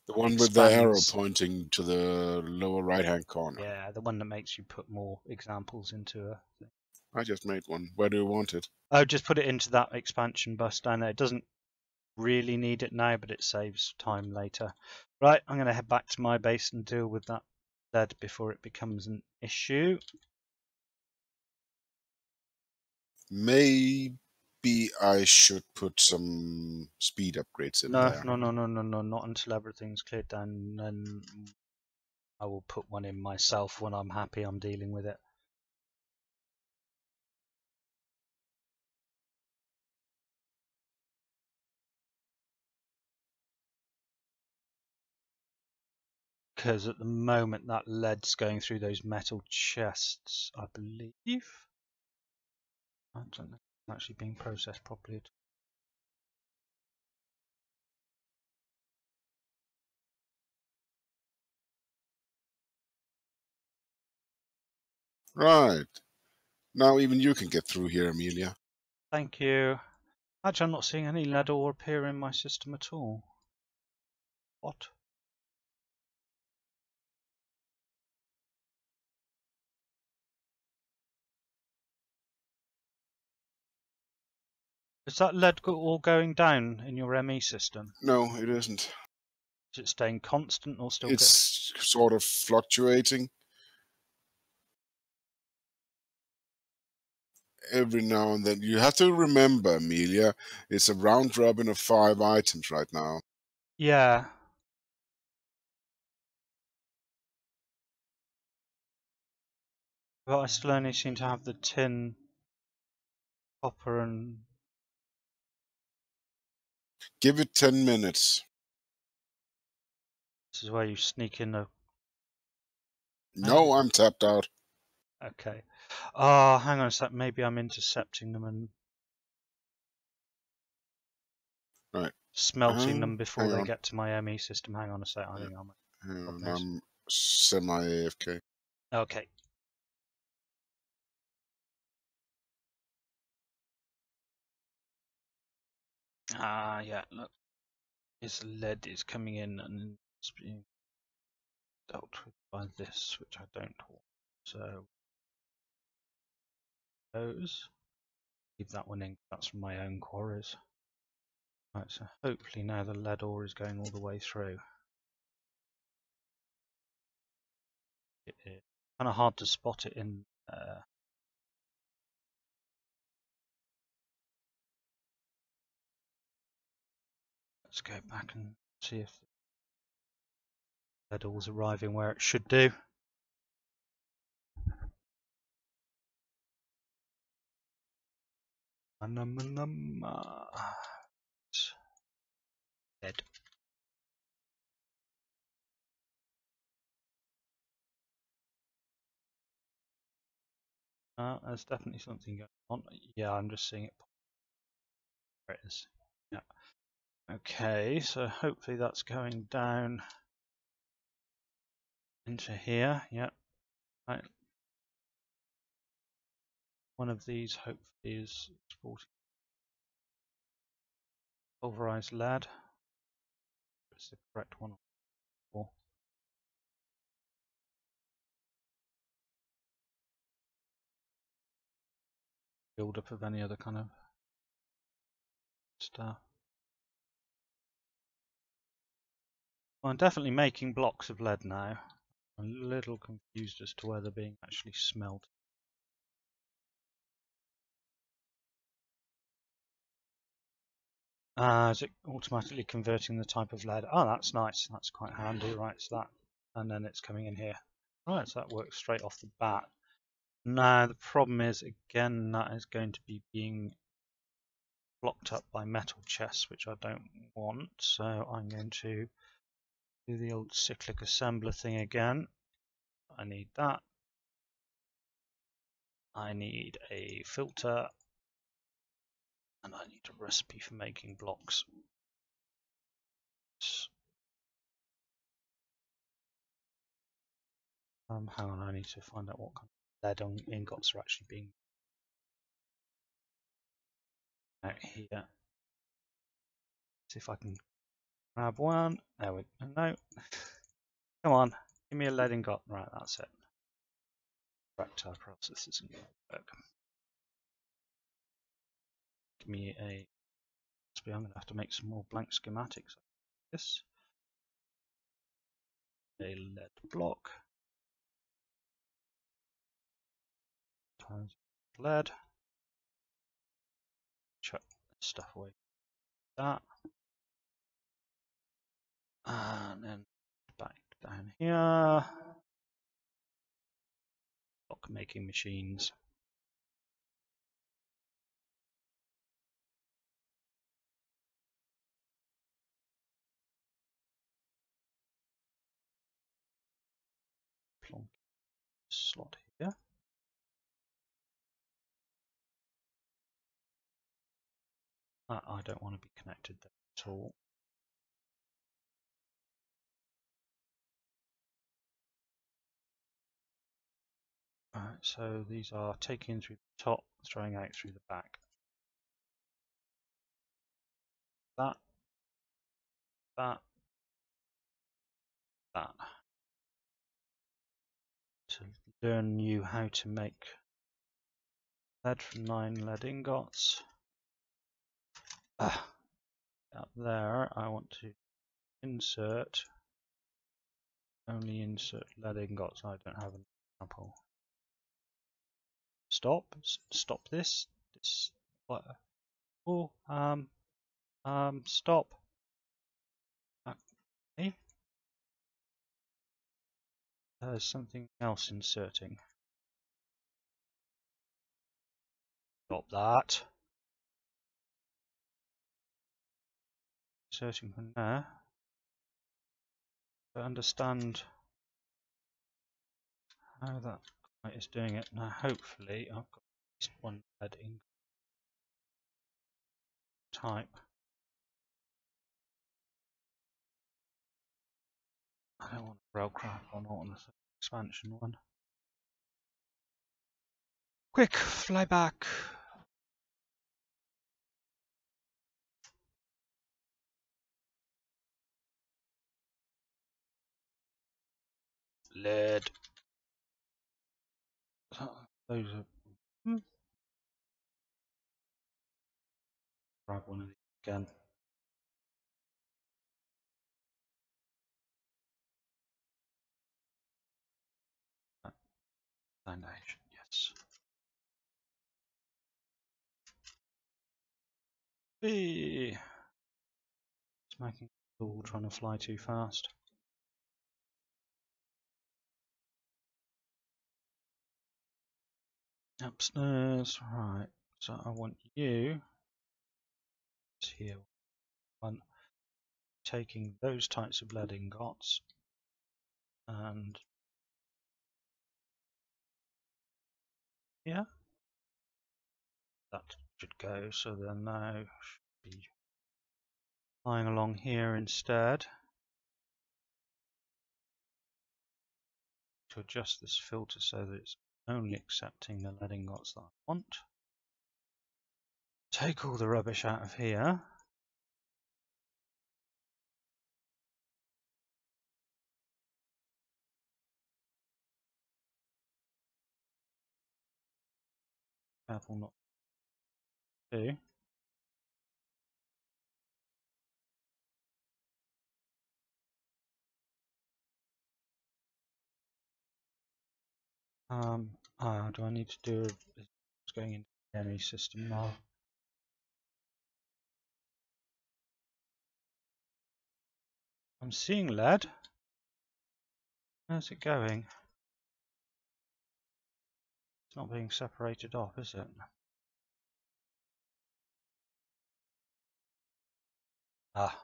The one with the arrow Expands. pointing to the lower right-hand corner. Yeah, the one that makes you put more examples into a thing. I just made one. Where do you want it? Oh, just put it into that expansion bus down there. It doesn't really need it now, but it saves time later. Right, I'm going to head back to my base and deal with that lead before it becomes an issue. Maybe I should put some speed upgrades in No, there. no, no, no, no, no, not until everything's cleared down. Then I will put one in myself when I'm happy I'm dealing with it. Because at the moment that lead's going through those metal chests, I believe. I don't think it's actually being processed properly. Right. Now even you can get through here, Amelia. Thank you. Actually, I'm not seeing any lead ore appear in my system at all. What? Is that lead all going down in your ME system? No, it isn't. Is it staying constant or still It's sort of fluctuating. Every now and then. You have to remember, Amelia, it's a round robin of 5 items right now. Yeah. But I still only seem to have the tin, copper, and Give it 10 minutes. this is where you sneak in a. No, I'm tapped out. Okay. Oh, hang on a sec. Maybe I'm intercepting them and Right. smelting them before Hang they on. get to my ME system. Hang on a sec. I think I'm. Hang on, I'm semi-AFK. Okay. Ah, yeah. Look, this lead is coming in and it's being dealt with by this, which I don't want. So those. Leave that one in. That's from my own quarries. Right. So hopefully now the lead ore is going all the way through. It's kind of hard to spot it in. Let's go back and see if the lead ore's arriving where it should do. Dead. There's definitely something going on. Yeah, I'm just seeing it. There it is. Yeah. Okay, so hopefully that's going down into here. Yeah. Right. One of these hopefully is exporting pulverized lead. It's the correct one. Or build up of any other kind of stuff. Well, I'm definitely making blocks of lead now. I'm a little confused as to where they're being actually smelted. Is it automatically converting the type of lead? Oh, that's nice. That's quite handy. Right, so that, and then it's coming in here. Right, so that works straight off the bat. Now, the problem is, again, that is going to be being blocked up by metal chests, which I don't want. So I'm going to do the old cyclic assembler thing again. I need that. I need a filter. And I need a recipe for making blocks. Hang on, I need to find out what kind lead ingots are actually being out here. See if I can grab one. There we go. No. Come on, give me a lead ingot. Right, that's it. Rectile process isn't going to work. Give me a. I'm going to have to make some more blank schematics. This. A lead block. Times lead. Chuck this stuff away. That. And then back down here. Block making machines. Plonk slot here. I don't want to be connected there at all. Alright, so these are taking through the top, throwing out through the back. That. To learn you how to make lead from 9 lead ingots. Up there, I want to insert, only insert lead ingots. I don't have an example. Stop this. What? Oh, stop. Okay. There's something else inserting. Stop that. Inserting from there. To understand how that is doing it. Now, hopefully, I've got at least one lead ingot type. I don't want a railcraft one, I want the expansion one. Quick, fly back. Lead. Those are. Grab one of these again. Foundation, yes. It's making cool trying to fly too fast. Upstairs, right. So I want you here. One taking those types of lead ingots and yeah, that should go. So they're now should be flying along here instead. To adjust this filter so that it's only accepting the lead ingots that I want. Take all the rubbish out of here. Careful not to. Do I need to do it's going into any system now? I'm seeing lead. Where's it going? It's not being separated off, is it? Ah,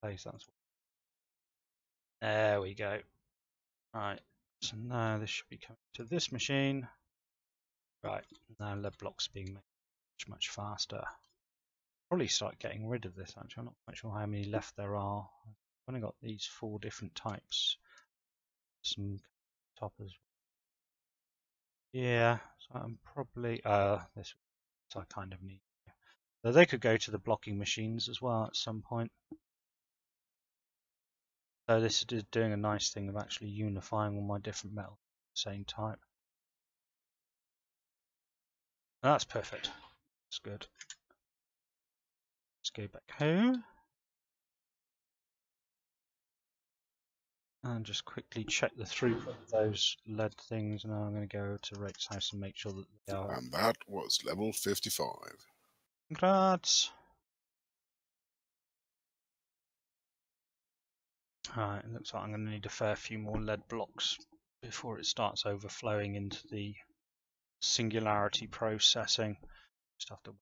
place that's. There we go. Right. So now this should be coming to this machine. Right. Now lead blocks being made much faster. Probably start getting rid of this actually. I'm not quite sure how many left there are. I've only got these 4 different types. Some toppers. Yeah, so I'm probably this I kind of need. So they could go to the blocking machines as well at some point. So this is doing a nice thing of actually unifying all my different metals at the same time. That's perfect. That's good. Let's go back home. And just quickly check the throughput of those lead things. And now I'm going to go to Rake's house and make sure that they are. And that was level 55. Congrats! Alright, it looks like I'm going to need a fair few more lead blocks before it starts overflowing into the singularity processing. Just have to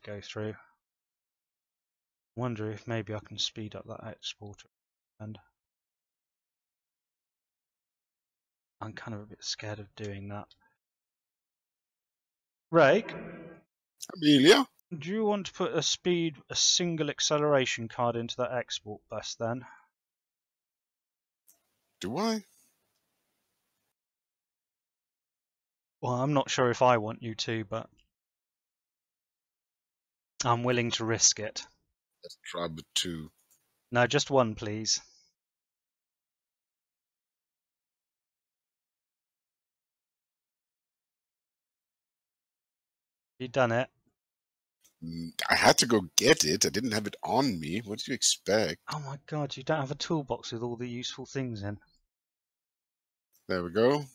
go through. Wonder if maybe I can speed up that exporter. And I'm kind of a bit scared of doing that. Rake, Amelia? do you want to put a single acceleration card into that export bus then? Do I? Well, I'm not sure if I want you to, but I'm willing to risk it. Let's try with 2. No, just one, please. You done it? I had to go get it. I didn't have it on me. What do you expect? Oh my god, you don't have a toolbox with all the useful things in. There we go.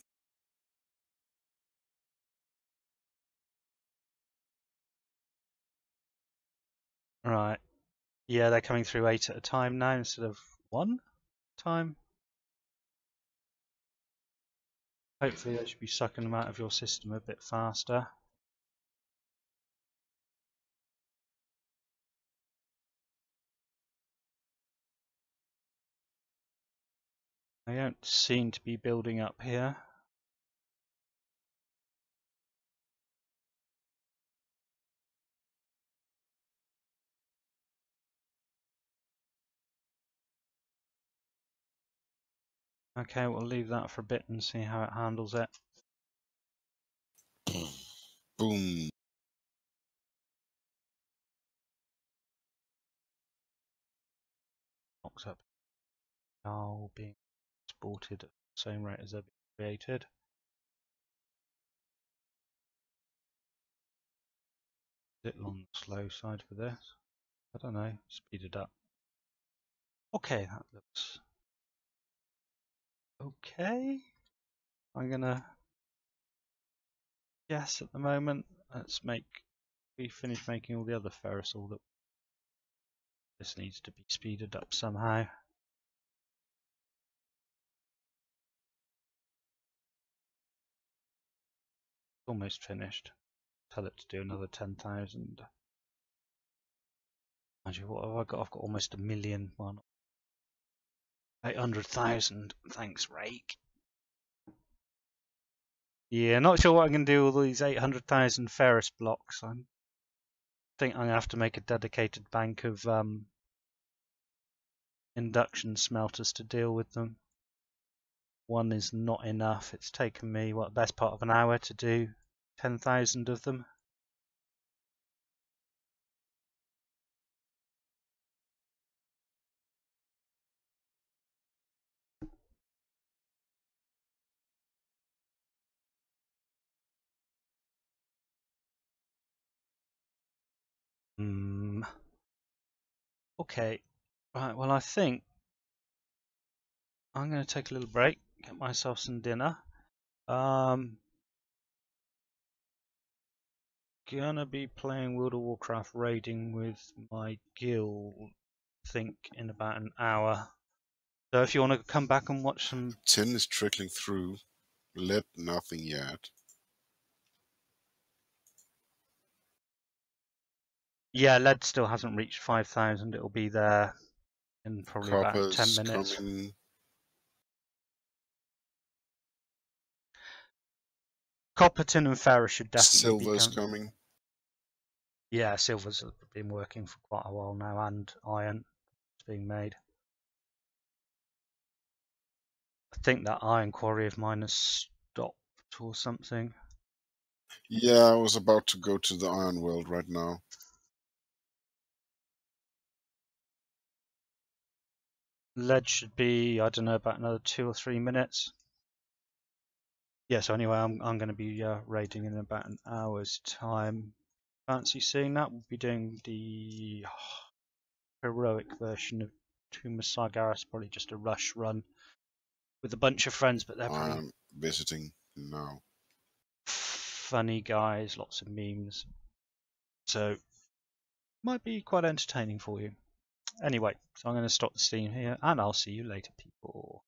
Right. Yeah, they're coming through 8 at a time now instead of 1 time. Hopefully that should be sucking them out of your system a bit faster. They don't seem to be building up here. Okay, we'll leave that for a bit and see how it handles it. Boom. Box up. All being exported at the same rate as they're being created. A little on the slow side for this. I don't know, speed it up. Okay, that looks okay. I'm gonna guess at the moment. We finish making all the other ferrocell that this needs to be speeded up somehow. Almost finished. Tell it to do another 10,000. What have I got? I've got almost 1 million. 800,000. Thanks, Rake. Yeah, not sure what I can do with all these 800,000 ferrous blocks. I think I'm going to have to make a dedicated bank of induction smelters to deal with them. One is not enough. It's taken me, the best part of an hour to do 10,000 of them. Okay. Right, well, I think I'm going to take a little break, get myself some dinner. Gonna be playing World of Warcraft raiding with my guild, I think, in about an hour. So if you want to come back and watch some... Tin is trickling through. Lead, nothing yet. Yeah, lead still hasn't reached 5,000. It'll be there in probably about 10 minutes. Coming. Copper, tin and ferrous should definitely Silver's be coming. Yeah, silver's been working for quite a while now, and iron is being made. I think that iron quarry of mine has stopped or something. Yeah, I was about to go to the Iron World right now. Lead should be, I don't know, about another 2 or 3 minutes. Yeah, so anyway, I'm going to be raiding in about an hour's time. Fancy seeing that? We'll be doing the heroic version of Tomb of Sargeras, probably just a rush run with a bunch of friends, but they're pretty I'm visiting now. funny guys, lots of memes. So, might be quite entertaining for you. Anyway, so I'm going to stop the stream here, and I'll see you later, people.